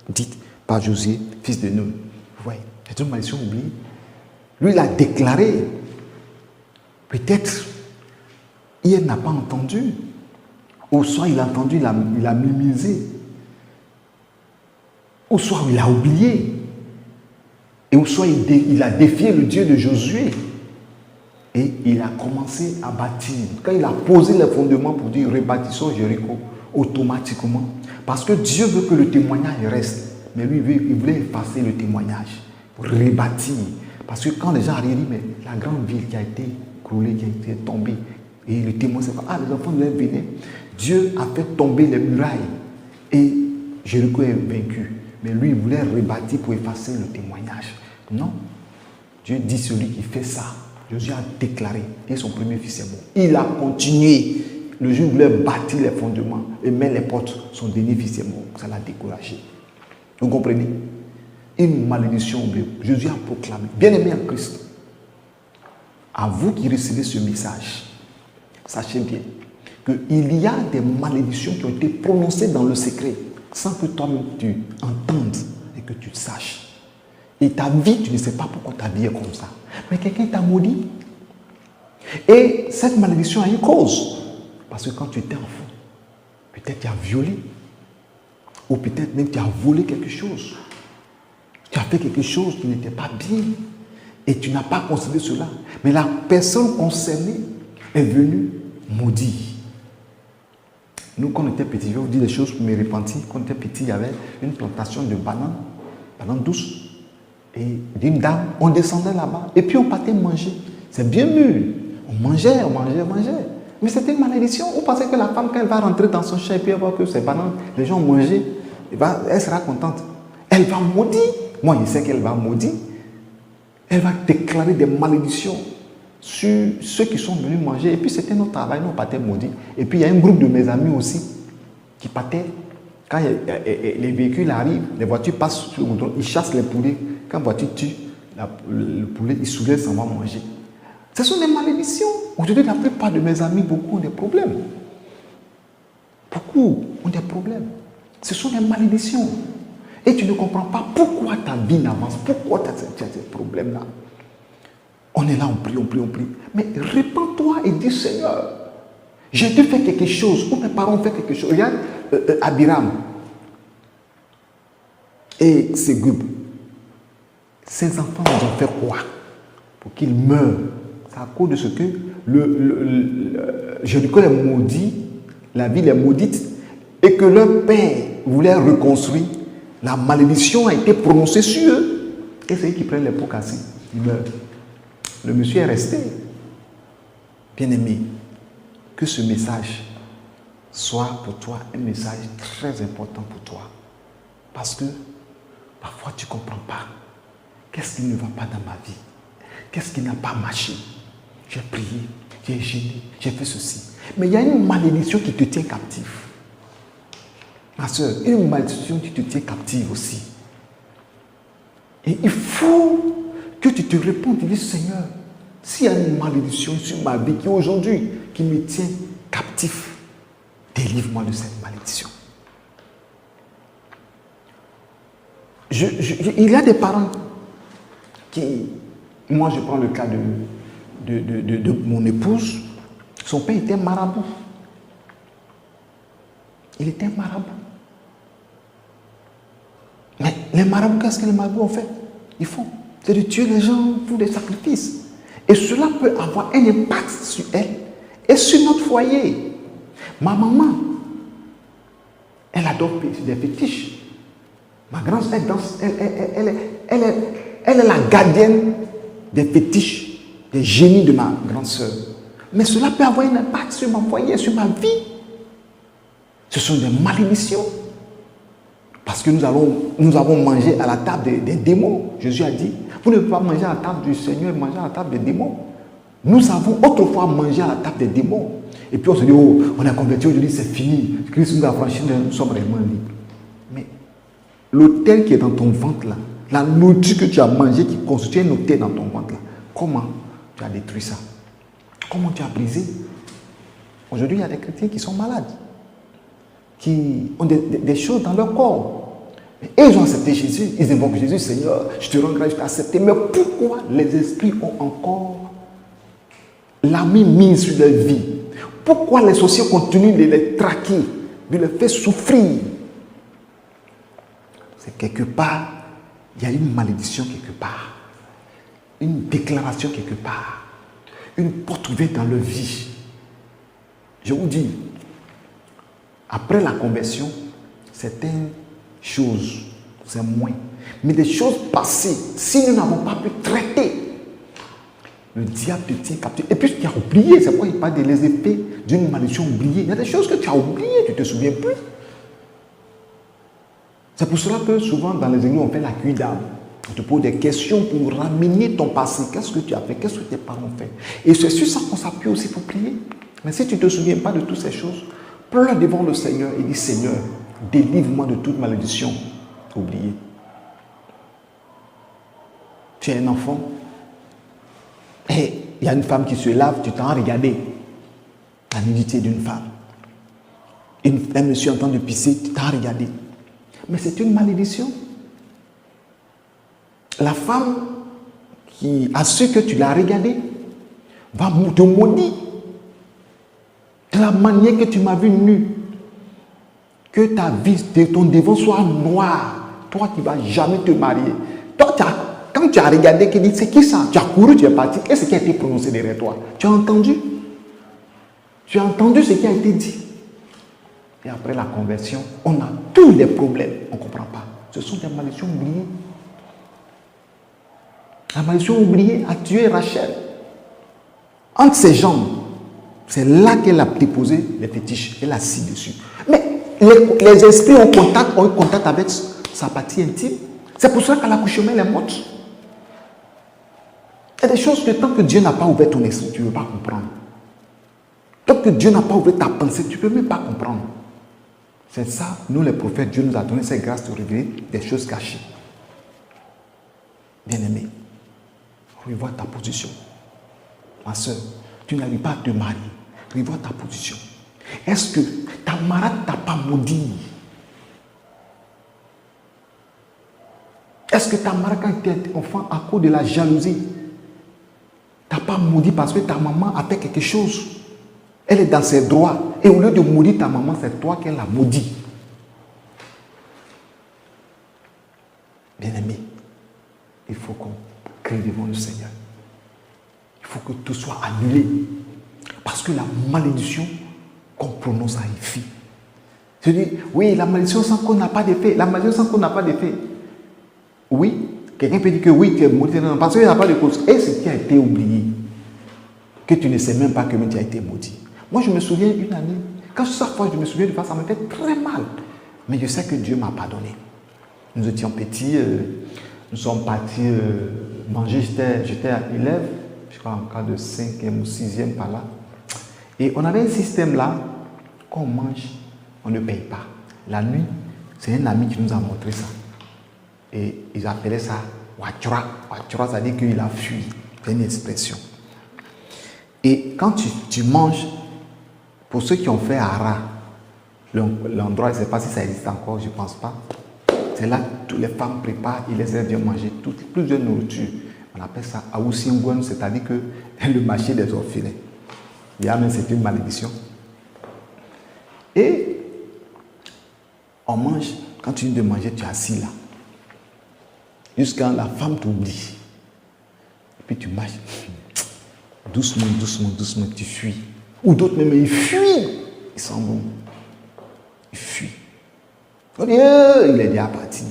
dite par Josué, fils de Nun. Vous voyez, c'est une malédiction oubliée. Lui, il a déclaré. Peut-être, il n'a pas entendu. Ou soit il a entendu, il a minimisé. Ou soit il a oublié. Et ou soit il a défié le Dieu de Josué. Et il a commencé à bâtir. Quand il a posé les fondements pour dire rebâtissons Jéricho, automatiquement, parce que Dieu veut que le témoignage reste, mais lui, il voulait effacer le témoignage pour rebâtir. Parce que quand les gens arrivent, mais la grande ville qui a été croulée, qui a été tombée, et le témoin, c'est pas, les enfants de l'air venaient. Dieu a fait tomber les murailles et Jéricho est vaincu. Mais lui, il voulait rebâtir pour effacer le témoignage. Non. Dieu dit celui qui fait ça. Josué a déclaré, et son premier fils est mort. Il a continué. Le jour où il voulait bâtir les fondements et mettre les portes, son dernier fils est mort. Ça l'a découragé. Vous comprenez? Une malédiction oubliée. Jésus a proclamé. Bien-aimé en Christ, à vous qui recevez ce message, sachez bien qu'il y a des malédictions qui ont été prononcées dans le secret, sans que toi-même tu entendes et que tu saches. Et ta vie, tu ne sais pas pourquoi ta vie est comme ça. Mais quelqu'un t'a maudit. Et cette malédiction a une cause. Parce que quand tu étais enfant, peut-être tu as violé. Ou peut-être même tu as volé quelque chose. Tu as fait quelque chose qui n'était pas bien. Et tu n'as pas considéré cela. Mais la personne concernée est venue maudire. Nous, quand on était petits, je vais vous dire des choses pour me repentir. Quand on était petit, il y avait une plantation de bananes douces. Et d'une dame, on descendait là-bas. Et puis on partait manger. C'est bien mûr. On mangeait. Mais c'était une malédiction. On pensait que la femme, quand elle va rentrer dans son champ et puis elle voit que ces bananes, les gens ont mangé, elle sera contente. Elle va maudire. Moi, je sais qu'elle va maudire. Elle va déclarer des malédictions sur ceux qui sont venus manger. Et puis c'était notre travail, nous on partait maudire. Et puis il y a un groupe de mes amis aussi qui partaient. Quand les véhicules arrivent, les voitures passent sur le goudron, ils chassent les poulets. Quand la voiture tue, le poulet, il soulève, s'en va manger. Ce sont des malédictions. Aujourd'hui, la plupart de mes amis, beaucoup ont des problèmes. Beaucoup ont des problèmes. Ce sont des malédictions. Et tu ne comprends pas pourquoi ta vie n'avance, pourquoi tu as ces problèmes-là. On est là, on prie. Mais répands-toi et dis: Seigneur, j'ai dû faire quelque chose, ou mes parents ont fait quelque chose. Regarde Abiram et Ségub. Ces enfants, ils ont fait quoi pour qu'ils meurent? C'est à cause de ce que Jéricho est maudit, la ville est maudite, et que leur père voulait reconstruire. La malédiction a été prononcée sur eux. Et c'est eux qui prennent les pots cassés. Ils meurent. Le monsieur est resté. Bien-aimé, que ce message soit pour toi un message très important pour toi. Parce que parfois tu ne comprends pas. Qu'est-ce qui ne va pas dans ma vie? Qu'est-ce qui n'a pas marché? J'ai prié, tu es gêné, j'ai fait ceci. Mais il y a une malédiction qui te tient captif. Ma soeur, une malédiction qui te tient captive aussi. Et il faut que tu te répondes, tu dis Seigneur, s'il y a une malédiction sur ma vie qui aujourd'hui, qui me tient captif, délivre-moi de cette malédiction. Il y a des parents qui, moi je prends le cas de mon épouse, son père était marabout. Il était marabout. Mais les marabouts, qu'est-ce que les marabouts ont fait? Ils font, c'est de tuer les gens pour des sacrifices. Et cela peut avoir un impact sur elle et sur notre foyer. Ma maman, elle adore des fétiches. Ma grand-sœur, elle est la gardienne des fétiches, des génies de ma grande-sœur. Mais cela peut avoir un impact sur mon foyer, sur ma vie. Ce sont des malédictions. Parce que nous avons mangé à la table des démons. Jésus a dit, vous ne pouvez pas manger à la table du Seigneur et manger à la table des démons. Nous avons autrefois mangé à la table des démons. Et puis on se dit, oh, on a converti aujourd'hui, c'est fini. Christ nous a franchi, nous sommes réellement libres. Mais l'autel qui est dans ton ventre là, la nourriture que tu as mangée qui constitue un autel dans ton ventre là, comment tu as détruit ça? Comment tu as brisé? Aujourd'hui, il y a des chrétiens qui sont malades, qui ont des choses dans leur corps. Et ils ont accepté Jésus, ils invoquent Jésus, Seigneur, je te rends grâce, je t'ai accepté. Mais pourquoi les esprits ont encore la main mise sur leur vie? Pourquoi les sorciers continuent de les traquer, de les faire souffrir? C'est quelque part, il y a une malédiction quelque part, une déclaration quelque part, une porte ouverte dans leur vie. Je vous dis, après la conversion, certaines choses, c'est moins. Mais des choses passées, si nous n'avons pas pu traiter, le diable te tient captif. Et puis tu as oublié, c'est pourquoi il parle des effets d'une malédiction oubliée. Il y a des choses que tu as oubliées, tu ne te souviens plus. C'est pour cela que souvent dans les églises, on fait la cueille d'âme. On te pose des questions pour ramener ton passé. Qu'est-ce que tu as fait? Qu'est-ce que tes parents ont fait? Et c'est sur ça qu'on s'appuie aussi pour prier. Mais si tu ne te souviens pas de toutes ces choses, pleure devant le Seigneur et dis Seigneur, délivre-moi de toute malédiction oubliée. Tu es un enfant et il y a une femme qui se lave, tu t'en regardé la nudité d'une femme. Un monsieur en train de pisser, tu t'en regardé. Mais c'est une malédiction. La femme qui a su que tu l'as regardé va te maudire. De la manière que tu m'as vu nu, que ta vie, ton devant soit noir, toi qui ne vas jamais te marier. Toi, quand tu as regardé, tu dis, c'est qui ça? Tu as couru, tu es parti. Qu'est-ce qui a été prononcé derrière toi? Tu as entendu? Tu as entendu ce qui a été dit? Et après la conversion, on a tous les problèmes. On ne comprend pas. Ce sont des malédictions oubliées. La malédiction oubliée a tué Rachel. Entre ses jambes, c'est là qu'elle a déposé les fétiches. Elle a assis dessus. Mais les esprits ont eu contact avec sa partie intime. C'est pour ça qu'à l'accouchement, elle est morte. Il y a des choses que tant que Dieu n'a pas ouvert ton esprit, tu ne peux pas comprendre. Tant que Dieu n'a pas ouvert ta pensée, tu ne peux même pas comprendre. C'est ça, nous les prophètes, Dieu nous a donné cette grâce de révéler des choses cachées. Bien-aimé, revois ta position. Ma soeur, tu n'arrives pas à te marier. Revois ta position. Est-ce que ta marade ne t'a pas maudit? Est-ce que ta marade, quand tu étais enfant, à cause de la jalousie, t'a pas maudit parce que ta maman a fait quelque chose? Elle est dans ses droits. Et au lieu de maudire ta maman, c'est toi qu'elle a maudit. Bien-aimé, il faut qu'on crie devant le Seigneur. Il faut que tout soit annulé. Parce que la malédiction qu'on prononce a effet. Je dis, oui, la malédiction sans qu'on n'a pas d'effet. La malédiction sans qu'on n'a pas d'effet. Oui, quelqu'un peut dire que oui, tu es maudit. Non, parce qu'il n'y a pas de cause. Et ce qui a été oublié, que tu ne sais même pas que tu as été maudit. Moi, je me souviens une année, quand chaque fois je me souviens de ça, ça me fait très mal. Mais je sais que Dieu m'a pardonné. Nous étions petits, nous sommes partis manger, j'étais élève, je crois en cas de 5e ou 6e par là. Et on avait un système là, quand on mange, on ne paye pas. La nuit, c'est un ami qui nous a montré ça. Et ils appelaient ça Wachura. Wachura, ça veut dire qu'il a fui. C'est une expression. Et quand tu manges, pour ceux qui ont fait Hara, l'endroit, je ne sais pas si ça existe encore, je ne pense pas. C'est là que toutes les femmes préparent, ils les aident à manger plusieurs nourritures. On appelle ça Aoussingouan, c'est-à-dire que le marché des orphelins. Il y a même, c'est une malédiction. Et on mange, quand tu viens de manger, tu es assis là. Jusqu'à la femme t'oublie. Et puis tu marches. Doucement, doucement, doucement, tu fuis. Ou d'autres même, ils fuient. Ils sont bons. Ils fuient. On dit, il est déjà parti.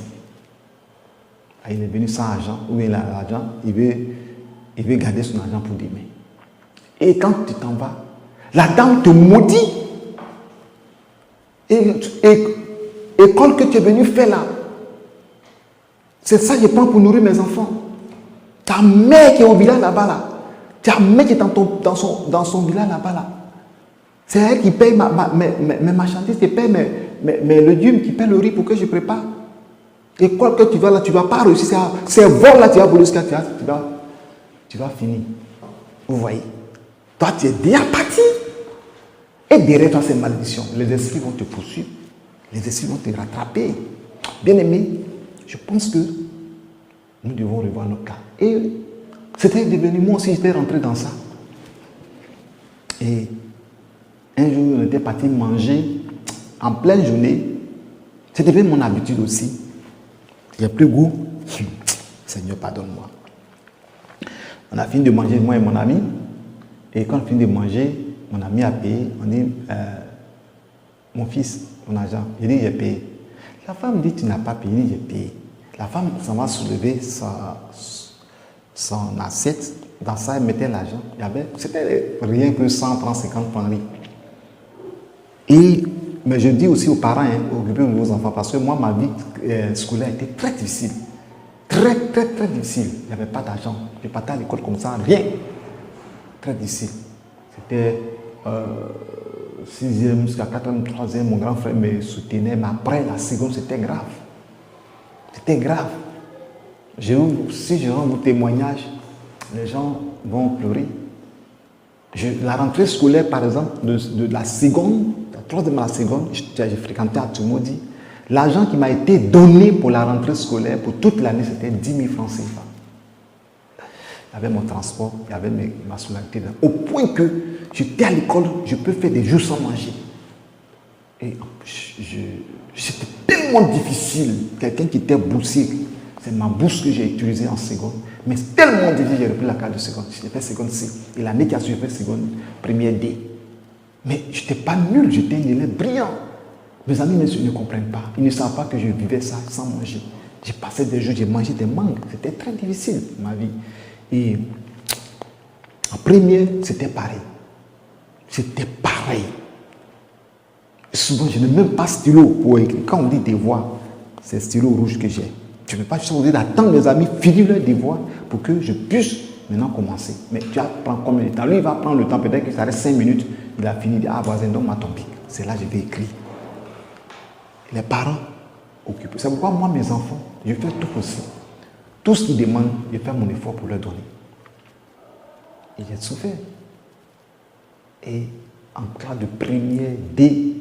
Ah, il est venu sans argent, ou il a l'argent, il veut garder son argent pour demain. Et quand tu t'en vas, la dame te maudit. Et école que tu es venu faire là, c'est ça que je prends pour nourrir mes enfants. Ta mère qui est au village là-bas là, ta mère qui est dans son village là-bas là, c'est elle qui paye mes marchandises, qui paye mes légumes, qui paye le riz pour que je prépare. École que tu vas là, tu ne vas pas réussir. C'est vol là, tu vas voler jusqu'à tu vas finir. Vous voyez? Toi, tu es déjà parti. Et derrière toi, c'est malédiction. Les esprits vont te poursuivre. Les esprits vont te rattraper. Bien aimé, je pense que nous devons revoir nos cas. Et c'était devenu, moi aussi, j'étais rentré dans ça. Et un jour, on était parti manger en pleine journée. C'était devenu mon habitude aussi. Il n'y a plus goût. Seigneur, pardonne-moi. On a fini de manger, moi et mon ami. Et quand on a fini de manger, mon ami a payé. On dit, mon fils, mon argent. Il dit, j'ai payé. La femme dit, tu n'as pas payé. Il dit, j'ai payé. La femme, ça va soulever son assiette. Dans ça, elle mettait l'argent. C'était rien que 100 francs, 50 francs. Mais je dis aussi aux parents, occupez vos enfants, parce que moi, ma vie scolaire était très difficile. Très, très, très difficile. Il n'y avait pas d'argent. Je partais à l'école comme ça, rien. Très difficile. C'était 6e jusqu'à 4e, 3e, mon grand frère me soutenait, mais après la seconde, c'était grave. C'était grave. Si je rends vos témoignages, les gens vont pleurer. La rentrée scolaire, par exemple, de la seconde, la 3e à la seconde, j'ai fréquenté à Tumodi. L'argent qui m'a été donné pour la rentrée scolaire, pour toute l'année, c'était 10 000 francs CFA. Il y avait mon transport, il y avait ma scolarité. Au point que j'étais à l'école, je peux faire des jours sans manger. Et c'était tellement difficile. Quelqu'un qui était boursier, c'est ma bourse que j'ai utilisée en seconde. Mais c'est tellement difficile, j'ai repris la carte de seconde. J'ai fait seconde C. Et l'année qui a suivi, j'ai fait seconde, première D. Mais je n'étais pas nul, j'étais un élève brillant. Mes amis ne comprennent pas. Ils ne savent pas que je vivais ça sans manger. J'ai passé des jours, j'ai mangé des mangues. C'était très difficile, ma vie. Et en première, c'était pareil. C'était pareil. Souvent, je n'ai même pas stylo pour écrire. Quand on dit devoir, c'est stylo rouge que j'ai. Je ne peux pas choisir d'attendre mes amis finir leur devoir pour que je puisse maintenant commencer. Mais tu vas prendre combien de temps? Lui, il va prendre le temps, peut-être que ça reste 5 minutes. Il a fini, il dit, ah, voisin, donne-moi ton bic. C'est là que je vais écrire. Les parents occupés. C'est pourquoi moi, mes enfants, je fais tout possible. Tout ce qu'ils demandent, je fais mon effort pour leur donner. Et j'ai souffert. Et en cas de première D,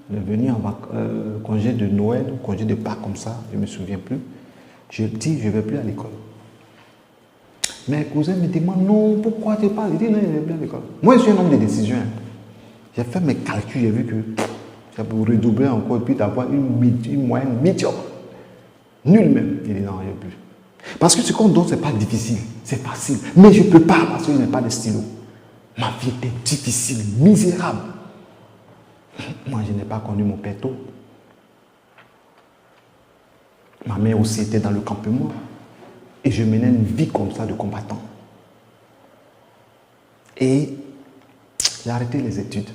de venir en congé de Noël, congé de Pâques comme ça, je ne me souviens plus, je dis, je ne vais plus à l'école. Mes cousins me demandent, non, pourquoi tu parles? Je dis, non, je ne vais plus à l'école. Moi, je suis un homme de décision. J'ai fait mes calculs, j'ai vu que ça peut redoubler encore et puis d'avoir une moyenne médiocre. Nul même. Il dit, non, il n'y a plus. Parce que ce qu'on donne, ce n'est pas difficile, c'est facile. Mais je ne peux pas parce que je n'ai pas de stylo. Ma vie était difficile, misérable. Moi, je n'ai pas connu mon père tôt. Ma mère aussi était dans le campement. Et je menais une vie comme ça de combattant. Et j'ai arrêté les études.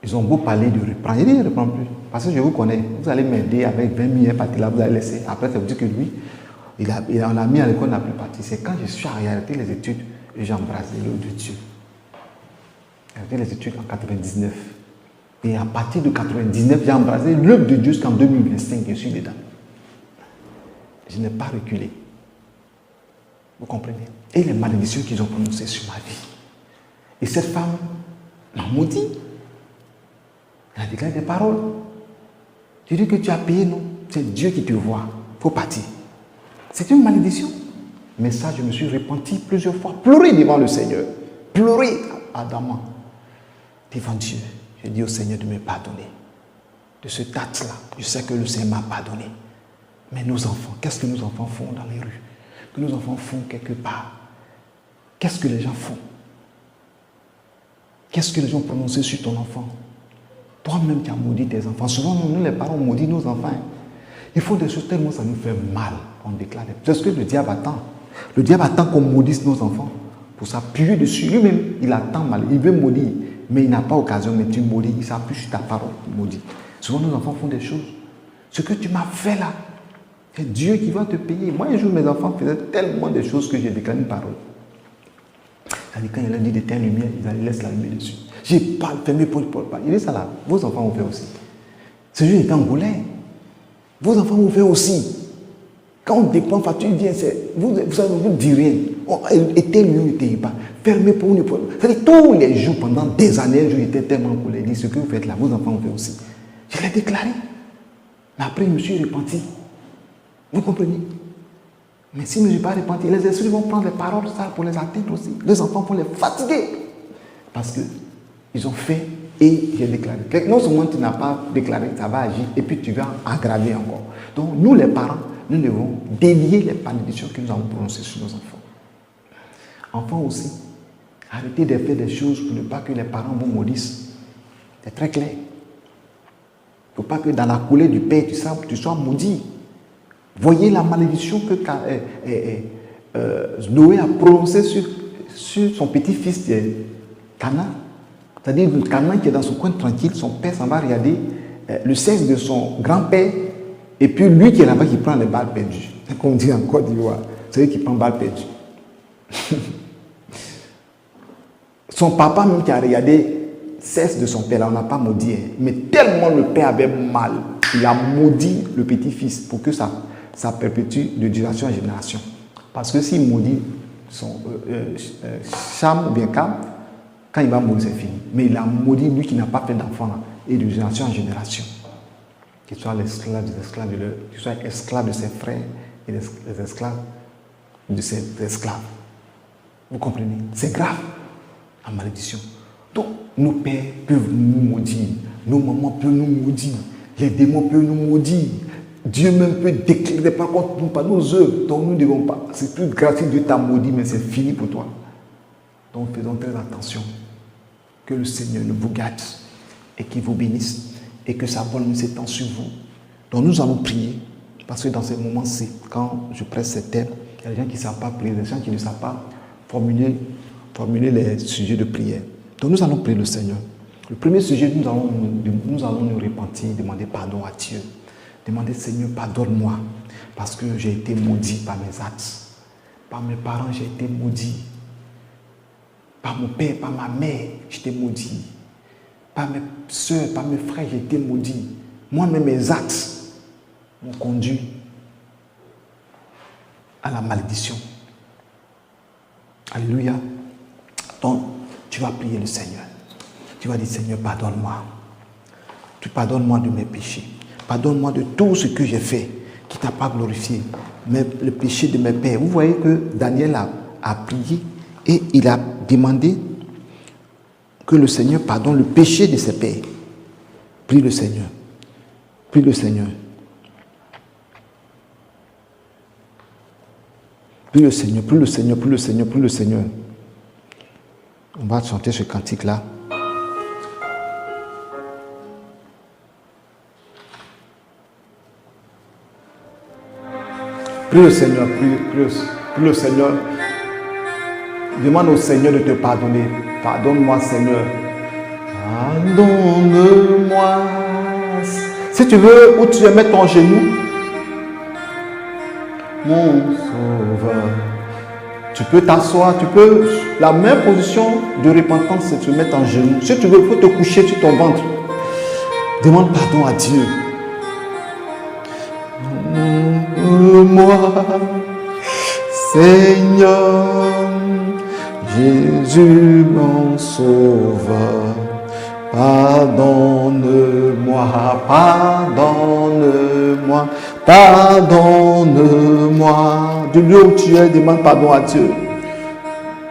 Ils ont beau parler de reprendre. Je dis, je ne reprends plus. Parce que je vous connais. Vous allez m'aider avec 20 000 parties là, vous allez laisser. Après, ça veut dire que lui, il en a mis à l'école, n'a plus parti. C'est quand je suis arrêté les études et j'ai embrassé l'eau de Dieu. J'ai fait les études en 99. Et à partir de 99, j'ai embrassé l'œuvre de Dieu jusqu'en 2025. Je suis dedans. Je n'ai pas reculé. Vous comprenez? Et les malédictions qu'ils ont prononcées sur ma vie. Et cette femme m'a maudit. Elle a déclaré des paroles. Je dis que tu as payé, non? C'est Dieu qui te voit. Il faut partir. C'est une malédiction. Mais ça, je me suis repenti plusieurs fois. Pleurer devant le Seigneur. Pleurer ardemment devant Dieu. J'ai dit au Seigneur de me pardonner. De ce acte-là, je sais que le Seigneur m'a pardonné. Mais nos enfants, qu'est-ce que nos enfants font dans les rues? Que nos enfants font quelque part? Qu'est-ce que les gens font? Qu'est-ce que les gens prononcent sur ton enfant? Toi-même qui as maudit tes enfants. Souvent, nous les parents, on maudit nos enfants. Il faut des choses tellement ça nous fait mal. On déclare. C'est ce que le diable attend. Le diable attend qu'on maudisse nos enfants pour s'appuyer dessus. Lui-même, il attend mal. Il veut maudire, mais il n'a pas occasion. Mais tu maudis, il s'appuie sur ta parole. Maudit. Souvent, nos enfants font des choses. Ce que tu m'as fait là, c'est Dieu qui va te payer. Moi, un jour, mes enfants faisaient tellement de choses que j'ai déclaré une parole. C'est-à-dire, quand il leur dit d'éteindre la lumière, ils laissent la lumière dessus. J'ai pas fermé pour le pas. Il dit ça là. Vos enfants vont faire aussi. Ce jour, il était en colère. Vos enfants vont faire aussi. Quand on dépend, facture vient, vous ne dites rien. Éteindre la lumière, n'éteignez pas. Fermez pour ne pas. C'est-à-dire, tous les jours, pendant des années, je j'étais tellement en colère. Il dit, ce que vous faites là, vos enfants vont faire aussi. Je l'ai déclaré. Mais après, je me suis repenti. Vous comprenez? Mais si je ne me suis pas repenti, les esprits vont prendre les paroles sales pour les atteindre aussi. Les enfants vont les fatiguer. Parce qu'ils ont fait et j'ai déclaré. Non seulement tu n'as pas déclaré, ça va agir et puis tu vas aggraver encore. Donc nous les parents, nous devons délier les malédictions que nous avons prononcées sur nos enfants. Enfants aussi, arrêtez de faire des choses pour ne pas que les parents vous maudissent. C'est très clair. Il ne faut pas que dans la coulée du père, tu sois maudit. Voyez la malédiction que Noé a prononcée sur son petit-fils Canaan. C'est-à-dire Canaan qui est dans son coin tranquille, son père s'en va regarder le sexe de son grand-père, et puis lui qui est là-bas qui prend les balles perdues. Comme on dit en Côte d'Ivoire, c'est lui qui prend les balles perdues. Son papa même qui a regardé le sexe de son père, là, on n'a pas maudit, hein, mais tellement le père avait mal, il a maudit le petit-fils pour que ça perpétue de génération en génération. Parce que s'il maudit son Cham ou bien Cam, quand il va mourir, c'est fini. Mais il a maudit lui qui n'a pas fait d'enfant, et de génération en génération. Qu'il soit l'esclave des esclaves qu'il soit esclave de ses frères et les esclaves de ses esclaves. Vous comprenez? C'est grave, la malédiction. Donc, nos pères peuvent nous maudire, nos mamans peuvent nous maudire, les démons peuvent nous maudire. Dieu même peut déclarer par contre nous, pas nos œuvres. Donc nous ne devons pas. C'est plus grave si Dieu t'a maudit, mais c'est fini pour toi. Donc faisons très attention. Que le Seigneur vous garde et qu'il vous bénisse et que sa bonne main s'étend sur vous. Donc nous allons prier parce que dans ces moments-ci, quand je presse ces thèmes, il y a des gens qui ne savent pas prier, des gens qui ne savent pas formuler les sujets de prière. Donc nous allons prier le Seigneur. Le premier sujet, nous allons nous repentir, demander pardon à Dieu. Demander, Seigneur, pardonne-moi parce que j'ai été maudit par mes actes. Par mes parents, j'ai été maudit. Par mon père, par ma mère, j'étais maudit. Par mes soeurs, par mes frères, j'ai été maudit. Moi-même, mes actes m'ont conduit à la malédiction. Alléluia. Donc, tu vas prier le Seigneur. Tu vas dire, Seigneur, pardonne-moi. Tu pardonnes-moi de mes péchés. Pardonne-moi de tout ce que j'ai fait qui ne t'a pas glorifié. Mais le péché de mes pères. Vous voyez que Daniel a prié et il a demandé que le Seigneur pardonne le péché de ses pères. Prie le Seigneur. Prie le Seigneur. Prie le Seigneur, prie le Seigneur, prie le Seigneur, prie le Seigneur. On va chanter ce cantique-là. Prie le Seigneur, prie le Seigneur. Demande au Seigneur de te pardonner. Pardonne-moi, Seigneur. Pardonne-moi. Si tu veux, où tu veux mettre ton genou, mon sauveur, Tu peux t'asseoir, la meilleure position de repentance, c'est de se mettre en genoux. Si tu veux, il faut te coucher sur ton ventre. Demande pardon à Dieu. Moi, Seigneur, Jésus mon sauveur, pardonne-moi, pardonne-moi, pardonne-moi. De lieu où tu es, demande pardon à Dieu.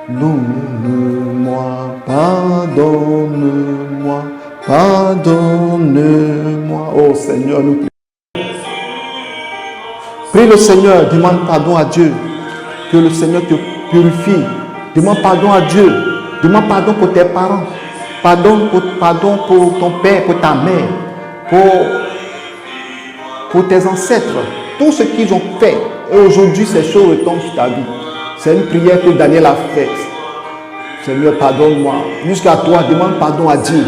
Pardonne-moi, pardonne-moi, pardonne-moi. Oh Seigneur, nous prions. Prie le Seigneur, demande pardon à Dieu. Que le Seigneur te purifie. Demande pardon à Dieu. Demande pardon pour tes parents. Pardon pour ton père, pour ta mère, pour tes ancêtres. Tout ce qu'ils ont fait. Et aujourd'hui, ces choses retombent sur ta vie. C'est une prière que Daniel a faite. Seigneur, pardonne-moi. Jusqu'à toi, demande pardon à Dieu.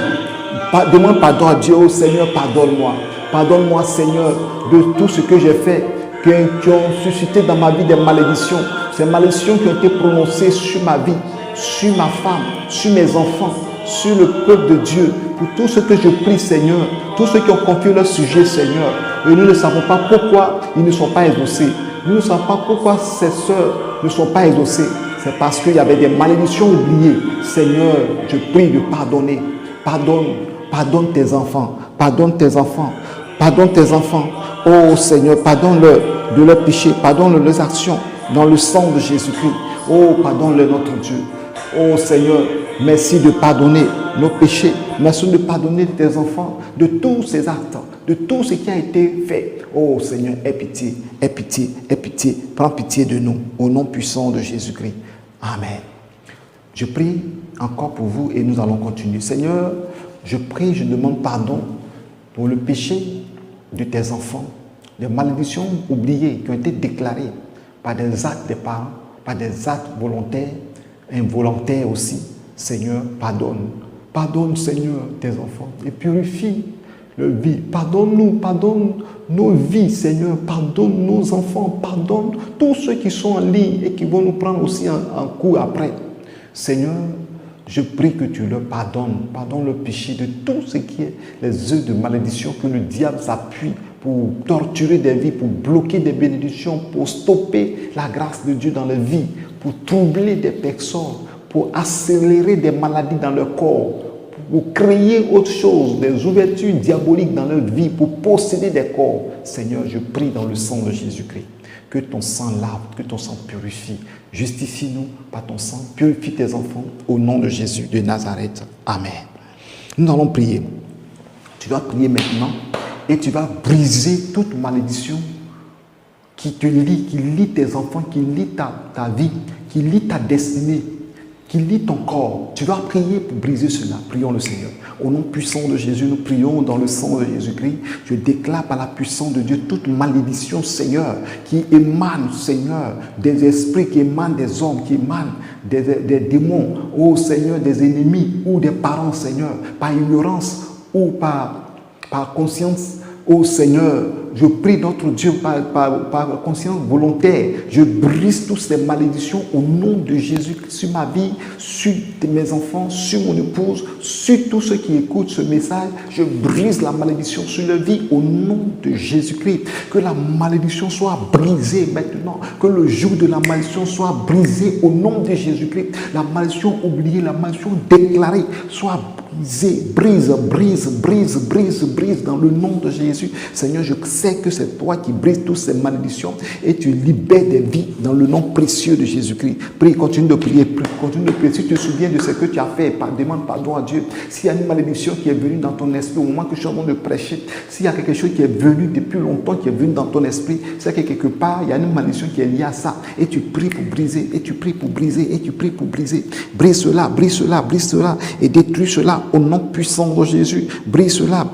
Demande pardon à Dieu. Oh Seigneur, pardonne-moi. Pardonne-moi, Seigneur, de tout ce que j'ai fait, qui ont suscité dans ma vie des malédictions. Ces malédictions qui ont été prononcées sur ma vie, sur ma femme, sur mes enfants, sur le peuple de Dieu. Pour tout ce que je prie, Seigneur, tous ceux qui ont confié leur sujet, Seigneur, et nous ne savons pas pourquoi ils ne sont pas exaucés. Nous ne savons pas pourquoi ces sœurs ne sont pas exaucées. C'est parce qu'il y avait des malédictions oubliées. Seigneur, je prie de pardonner. Pardonne tes enfants. Pardonne tes enfants. Pardonne tes enfants. Oh Seigneur, pardonne-leur de leurs péchés. Pardonne-leur leurs actions dans le sang de Jésus-Christ. Oh, pardonne-leur notre Dieu. Oh Seigneur, merci de pardonner nos péchés. Merci de pardonner tes enfants de tous ces actes, de tout ce qui a été fait. Oh Seigneur, aie pitié, aie pitié, aie pitié. Prends pitié de nous, au nom puissant de Jésus-Christ. Amen. Je prie encore pour vous et nous allons continuer. Seigneur, je prie, je demande pardon pour le péché de tes enfants, les malédictions oubliées qui ont été déclarées par des actes des parents, par des actes volontaires, involontaires aussi. Seigneur, pardonne. Pardonne, Seigneur, tes enfants et purifie leur vie. Pardonne-nous, pardonne nos vies, Seigneur. Pardonne nos enfants, pardonne tous ceux qui sont en ligne et qui vont nous prendre aussi en coup après. Seigneur, je prie que tu leur pardonnes. Pardonne le péché de tout ce qui est les œuvres de malédiction que le diable s'appuie pour torturer des vies, pour bloquer des bénédictions, pour stopper la grâce de Dieu dans les vies, pour troubler des personnes, pour accélérer des maladies dans leur corps, pour créer autre chose, des ouvertures diaboliques dans leur vie, pour posséder des corps. Seigneur, je prie dans le sang de Jésus-Christ, que ton sang lave, que ton sang purifie. Justifie-nous par ton sang, purifie tes enfants au nom de Jésus de Nazareth. Amen. Nous allons prier. Tu vas prier maintenant et tu vas briser toute malédiction qui te lie, qui lie tes enfants, qui lie ta vie, qui lie ta destinée, qui lie ton corps. Tu vas prier pour briser cela. Prions le Seigneur. Au nom puissant de Jésus, nous prions dans le sang de Jésus-Christ. Je déclare par la puissance de Dieu toute malédiction, Seigneur, qui émane, Seigneur, des esprits, qui émanent des hommes, qui émanent des démons, oh Seigneur, des ennemis ou des parents, Seigneur, par ignorance ou par conscience. Oh Seigneur, je prie notre Dieu par conscience volontaire. Je brise toutes ces malédictions au nom de Jésus sur ma vie, sur mes enfants, sur mon épouse, sur tous ceux qui écoutent ce message. Je brise la malédiction sur leur vie au nom de Jésus-Christ. Que la malédiction soit brisée maintenant. Que le joug de la malédiction soit brisé au nom de Jésus-Christ. La malédiction oubliée, la malédiction déclarée soit brise dans le nom de Jésus. Seigneur, je sais que c'est toi qui brises toutes ces malédictions et tu libères des vies dans le nom précieux de Jésus-Christ. Prie, continue de prier, continue de prier. Si tu te souviens de ce que tu as fait, demande pardon à Dieu. S'il y a une malédiction qui est venue dans ton esprit au moment que je suis en train de prêcher, s'il y a quelque chose qui est venu depuis longtemps, qui est venu dans ton esprit, c'est que quelque part, il y a une malédiction qui est liée à ça. Et tu pries pour briser, et tu pries pour briser, et tu pries pour briser. Brise cela, et détruis cela au nom puissant de Jésus. Brise cela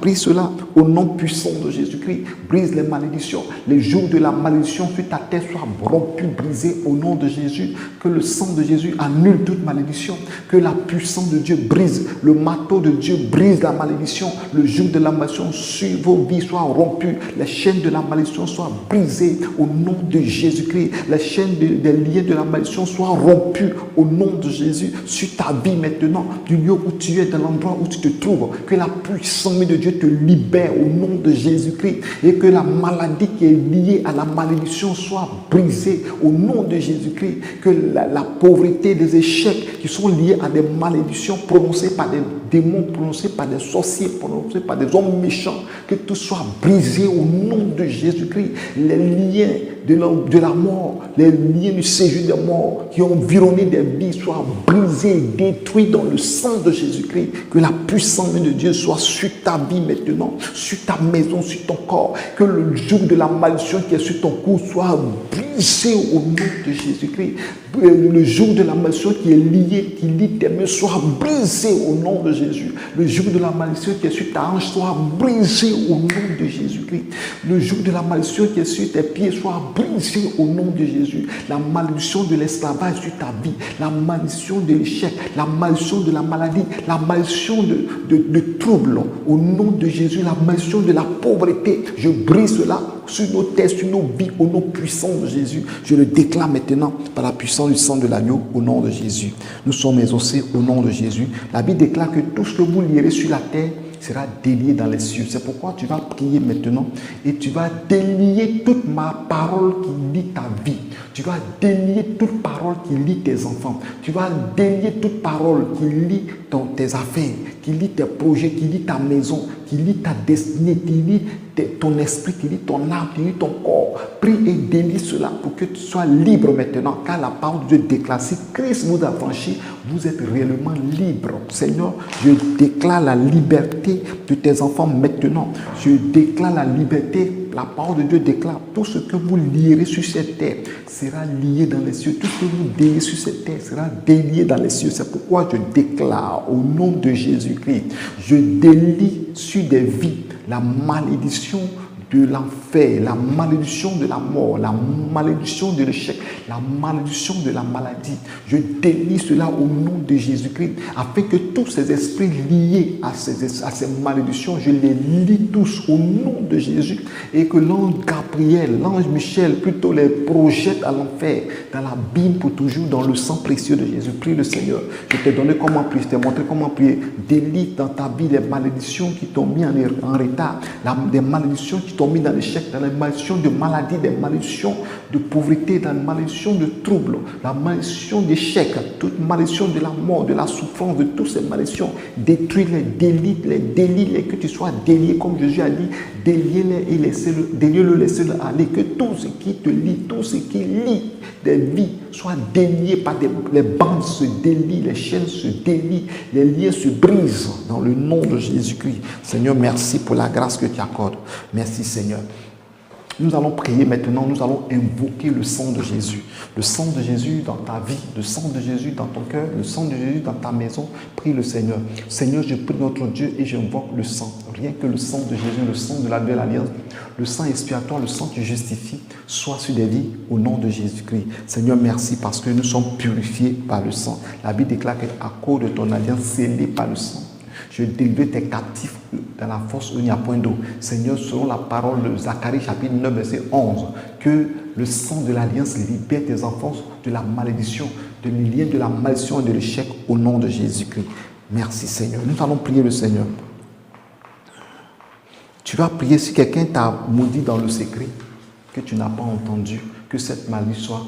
au nom puissant de Jésus-Christ. Brise les malédictions. Les jours de la malédiction sur ta tête soient rompus, brisés au nom de Jésus. Que le sang de Jésus annule toute malédiction. Que la puissance de Dieu brise. Le marteau de Dieu brise la malédiction. Le joug de la malédiction sur vos vies soit rompu. Les chaînes de la malédiction soient brisées au nom de Jésus-Christ. Les chaînes des liens de la malédiction soient rompues au nom de Jésus. Sur ta vie maintenant, du lieu où tu es, dans l'endroit où tu te trouves. Que la puissance de Dieu te libère au nom de Jésus-Christ. Et que la maladie qui est liée à la malédiction soit brisée au nom de Jésus-Christ. Que la pauvreté, des échecs qui sont liés à des malédictions prononcées par des démons, prononcées par des sorciers, prononcées par des hommes méchants, que tout soit brisé au nom de Jésus-Christ. Les liens de la mort, les liens du séjour des morts qui ont environné des vies soient brisés, détruits dans le sang de Jésus-Christ. Que la puissance de Dieu soit sur ta vie maintenant, sur ta maison, sur ton corps. Que le joug de la malédiction qui est sur ton cou soit brisé au nom de Jésus-Christ. Le joug de la malédiction qui est lié, qui lie tes mains, soit brisé au nom de Jésus. Le joug de la malédiction qui est sur ta hanche soit brisé au nom de Jésus-Christ. Le joug de la malédiction qui est sur tes pieds soit brisé au nom de Jésus. La malédiction de l'esclavage sur ta vie, la malédiction de l'échec, la malédiction de la maladie, la malédiction de troubles au nom de Jésus, la malédiction de la pauvreté, je brise cela sur nos têtes, sur nos vies, au nom puissant de Jésus. Je le déclare maintenant par la puissance du sang de l'agneau au nom de Jésus. Nous sommes exaucés au nom de Jésus. La Bible déclare que tout ce que vous lierez sur la terre sera délié dans les cieux. C'est pourquoi tu vas prier maintenant et tu vas délier toute ma parole qui lie ta vie. Tu vas délier toute parole qui lie tes enfants. Tu vas délier toute parole qui lie tes affaires, qui lie tes projets, qui lie ta maison, qui lie ta destinée, qui lie ton esprit, qui lie ton âme, qui lie ton corps. Prie et délie cela pour que tu sois libre maintenant. Car la parole de Dieu déclare, si Christ vous a franchi, vous êtes réellement libre. Seigneur, je déclare la liberté de tes enfants maintenant. Je déclare la liberté. La parole de Dieu déclare, tout ce que vous lierez sur cette terre sera lié dans les cieux. Tout ce que vous déliez sur cette terre sera délié dans les cieux. C'est pourquoi je déclare au nom de Jésus-Christ, je délie sur des vies la malédiction de l'enfer, la malédiction de la mort, la malédiction de l'échec, la malédiction de la maladie. Je délie cela au nom de Jésus-Christ, afin que tous ces esprits liés à ces malédictions, je les lie tous au nom de Jésus, et que l'ange Gabriel, l'ange Michel, plutôt les projette à l'enfer, dans l'abîme pour toujours, dans le sang précieux de Jésus. Prie le Seigneur. Je t'ai donné comment prier, je t'ai montré comment prier. Délie dans ta vie les malédictions qui t'ont mis en retard, des malédictions qui t'ont mis dans l'échec, dans les malédictions de maladie, des malédictions de pauvreté, dans les malédictions de troubles, la malédiction d'échec, toute malédiction de la mort, de la souffrance, de toutes ces malédictions. Détruis-les, délie-les, que tu sois délié, comme Jésus a dit, déliez-les et laissez-le, laissez-le aller, que tout ce qui te lie, tout ce qui lie des vies soit délié par les bandes se délient, les chaînes se délient, les liens se brisent dans le nom de Jésus-Christ. Seigneur, merci pour la grâce que tu accordes. Merci Seigneur. Nous allons prier maintenant, nous allons invoquer le sang de Jésus. Le sang de Jésus dans ta vie, le sang de Jésus dans ton cœur, le sang de Jésus dans ta maison. Prie le Seigneur. Seigneur, je prie notre Dieu et j'invoque le sang. Rien que le sang de Jésus, le sang de la nouvelle alliance, le sang expiatoire, le sang qui justifie, soit sur des vies au nom de Jésus-Christ. Seigneur, merci parce que nous sommes purifiés par le sang. La Bible déclare qu'à cause de ton alliance scellée par le sang, je délivre tes captifs dans la force où il n'y a point d'eau. Seigneur, selon la parole de Zacharie chapitre 9, verset 11, que le sang de l'alliance libère tes enfants de la malédiction, de lien de la malédiction et de l'échec au nom de Jésus-Christ. Merci Seigneur. Nous allons prier le Seigneur. Tu vas prier si quelqu'un t'a maudit dans le secret, que tu n'as pas entendu, que cette malédiction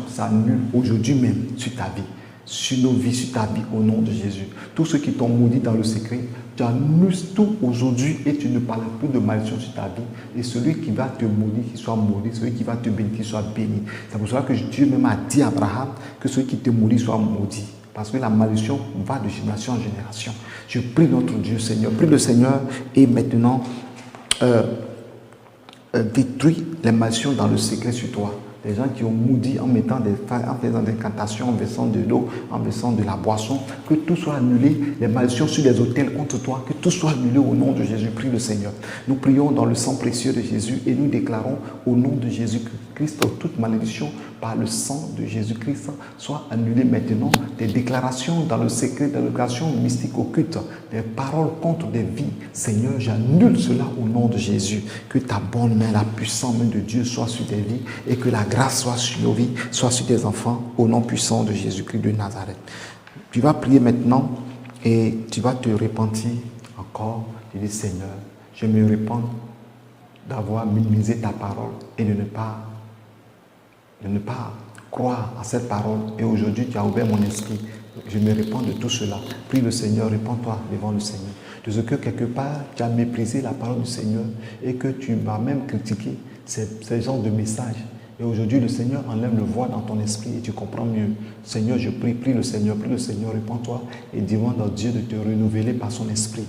s'annule aujourd'hui même sur ta vie, sur nos vies, sur ta vie, au nom de Jésus. Tous ceux qui t'ont maudit dans le secret, tu annules tout aujourd'hui et tu ne parles plus de malédiction sur ta vie. Et celui qui va te maudire, qu'il soit maudit, celui qui va te bénir, qu'il soit béni. C'est pour cela que Dieu même a dit à Abraham que celui qui te maudit soit maudit. Parce que la malédiction va de génération en génération. Je prie notre Dieu, Seigneur. Prie le Seigneur et maintenant détruis les malédictions dans le secret sur toi. des gens qui ont maudit en faisant des incantations, en versant de l'eau, en versant de la boisson, que tout soit annulé, les malédictions sur les autels contre toi, que tout soit annulé au nom de Jésus. Prie le Seigneur. Nous prions dans le sang précieux de Jésus et nous déclarons au nom de Jésus-Christ toute malédiction par le sang de Jésus-Christ soit annulée maintenant. Des déclarations dans le secret, des déclarations mystiques occultes, des paroles contre des vies. Seigneur, j'annule cela au nom de Jésus. Que ta bonne main, la puissante main de Dieu soit sur tes vies et que la grâce soit sur nos vies, soit sur tes enfants au nom puissant de Jésus-Christ de Nazareth. Tu vas prier maintenant et tu vas te repentir encore. Tu dis, Seigneur, je me repens d'avoir minimisé ta parole et de ne pas croire à cette parole. Et aujourd'hui, tu as ouvert mon esprit. Je me répands de tout cela. Prie le Seigneur, répands-toi devant le Seigneur. De ce que quelque part, tu as méprisé la parole du Seigneur et que tu m'as même critiqué ces genres de messages. Et aujourd'hui, le Seigneur enlève le voile dans ton esprit et tu comprends mieux. Seigneur, je prie le Seigneur, répands-toi et demande à Dieu de te renouveler par son esprit.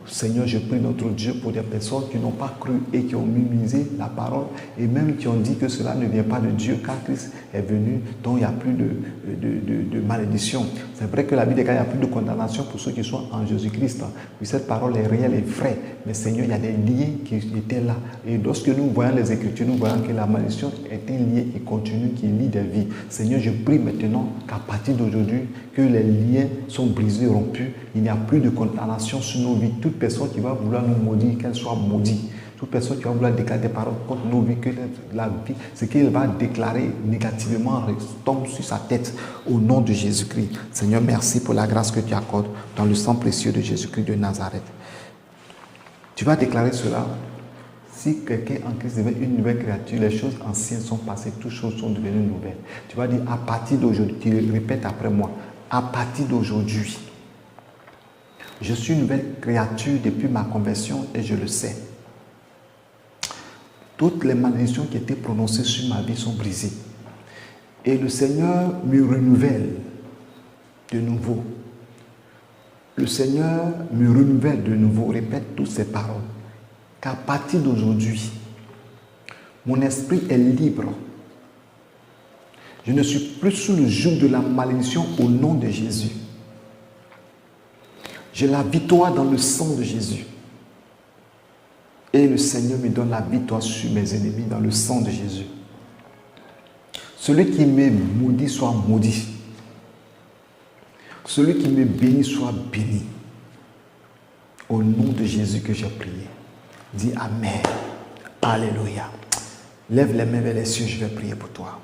Seigneur, je prie notre Dieu pour des personnes qui n'ont pas cru et qui ont minimisé la parole et même qui ont dit que cela ne vient pas de Dieu car Christ est venu, donc il n'y a plus de malédiction. C'est vrai que la Bible dit qu'il n'y a plus de condamnation pour ceux qui sont en Jésus-Christ. Puis cette parole est réelle et vraie. Mais Seigneur, il y a des liens qui étaient là. Et lorsque nous voyons les Écritures, nous voyons que la malédiction est un lien qui continue, qui lie des vies. Seigneur, je prie maintenant qu'à partir d'aujourd'hui, que les liens sont brisés, rompus. Il n'y a plus de condamnation sur nos vies. Toute personne qui va vouloir nous maudire, qu'elle soit maudite. Toute personne qui va vouloir déclarer des paroles contre nos vies, que la vie, ce qu'elle va déclarer négativement tombe sur sa tête au nom de Jésus-Christ. Seigneur, merci pour la grâce que tu accordes dans le sang précieux de Jésus-Christ de Nazareth. Tu vas déclarer cela. Si quelqu'un en Christ devient une nouvelle créature, les choses anciennes sont passées, toutes choses sont devenues nouvelles. Tu vas dire à partir d'aujourd'hui, tu le répètes après moi, à partir d'aujourd'hui, je suis une nouvelle créature depuis ma conversion et je le sais. Toutes les malédictions qui étaient prononcées sur ma vie sont brisées. Et le Seigneur me renouvelle de nouveau. Le Seigneur me renouvelle de nouveau. Répète toutes ces paroles. Qu'à partir d'aujourd'hui, mon esprit est libre. Je ne suis plus sous le joug de la malédiction au nom de Jésus. J'ai la victoire dans le sang de Jésus. Et le Seigneur me donne la victoire sur mes ennemis dans le sang de Jésus. Celui qui me maudit soit maudit. Celui qui me bénit soit béni. Au nom de Jésus que j'ai prié. Dis Amen. Alléluia. Lève les mains vers les cieux, je vais prier pour toi.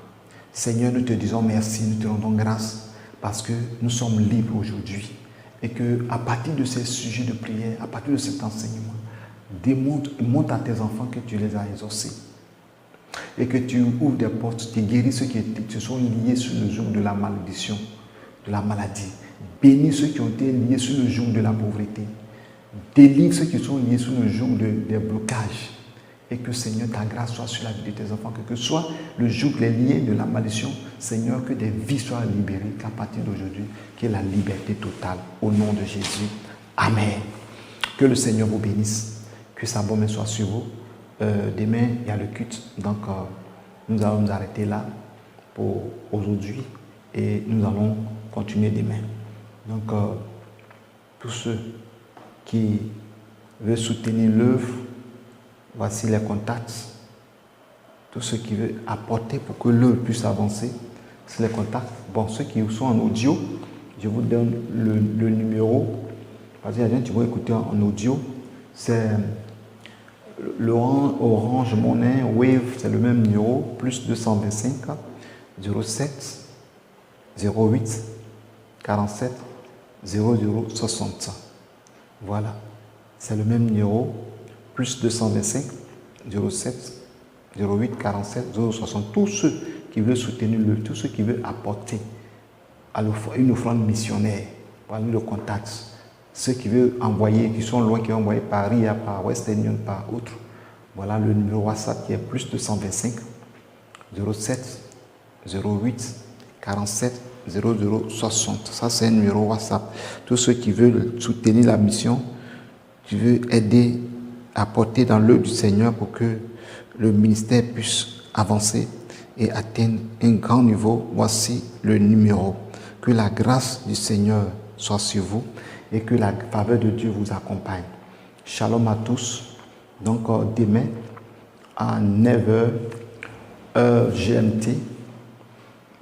Seigneur, nous te disons merci, nous te rendons grâce parce que nous sommes libres aujourd'hui. Et qu'à partir de ces sujets de prière, à partir de cet enseignement, montre à tes enfants que tu les as exaucés. Et que tu ouvres des portes, tu guéris ceux qui se sont liés sur le joug de la malédiction, de la maladie. Bénis ceux qui ont été liés sur le joug de la pauvreté. Délivre ceux qui sont liés sur le joug des blocages. Et que Seigneur, ta grâce soit sur la vie de tes enfants. Que soit le joug, les liens de la malédiction, Seigneur, que des vies soient libérées, qu'à partir d'aujourd'hui, qu'il y ait la liberté totale. Au nom de Jésus. Amen. Que le Seigneur vous bénisse. Que sa bonne main soit sur vous. Demain, il y a le culte. Donc, nous allons nous arrêter là pour aujourd'hui. Et nous allons continuer demain. Donc, tous ceux qui veulent soutenir l'œuvre, voici les contacts. Tous ceux qui veulent apporter pour que l'œuvre puisse avancer, c'est les contacts. Bon, ceux qui sont en audio, je vous donne le numéro. Parce qu'il y a des gens qui vont écouter en audio. C'est le Orange Money Wave, c'est le même numéro, plus 225 07 08 47 0060. Voilà, c'est le même numéro, plus 225 07 08 47 060. Tous ceux qui veulent soutenir le, tous ceux qui veulent apporter à une offrande missionnaire, voilà le contact. Ceux qui veulent envoyer, qui sont loin, qui veulent envoyer par RIA, par Western Union, par autre. Voilà le numéro WhatsApp qui est plus 225 07 08 47 0060. Ça, c'est un numéro WhatsApp. Tous ceux qui veulent soutenir la mission, qui veulent aider, apporter dans l'œuvre du Seigneur pour que le ministère puisse avancer, et atteindre un grand niveau, voici le numéro. Que la grâce du Seigneur soit sur vous et que la faveur de Dieu vous accompagne. Shalom à tous. Donc demain à 9h GMT,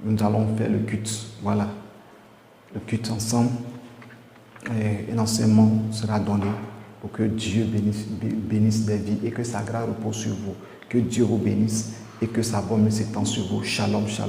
nous allons faire le culte. Voilà, le culte ensemble. Et un enseignement sera donné pour que Dieu bénisse des vies et que sa grâce repose sur vous. Que Dieu vous bénisse et que sa bonne s'étende sur vous. Shalom, shalom.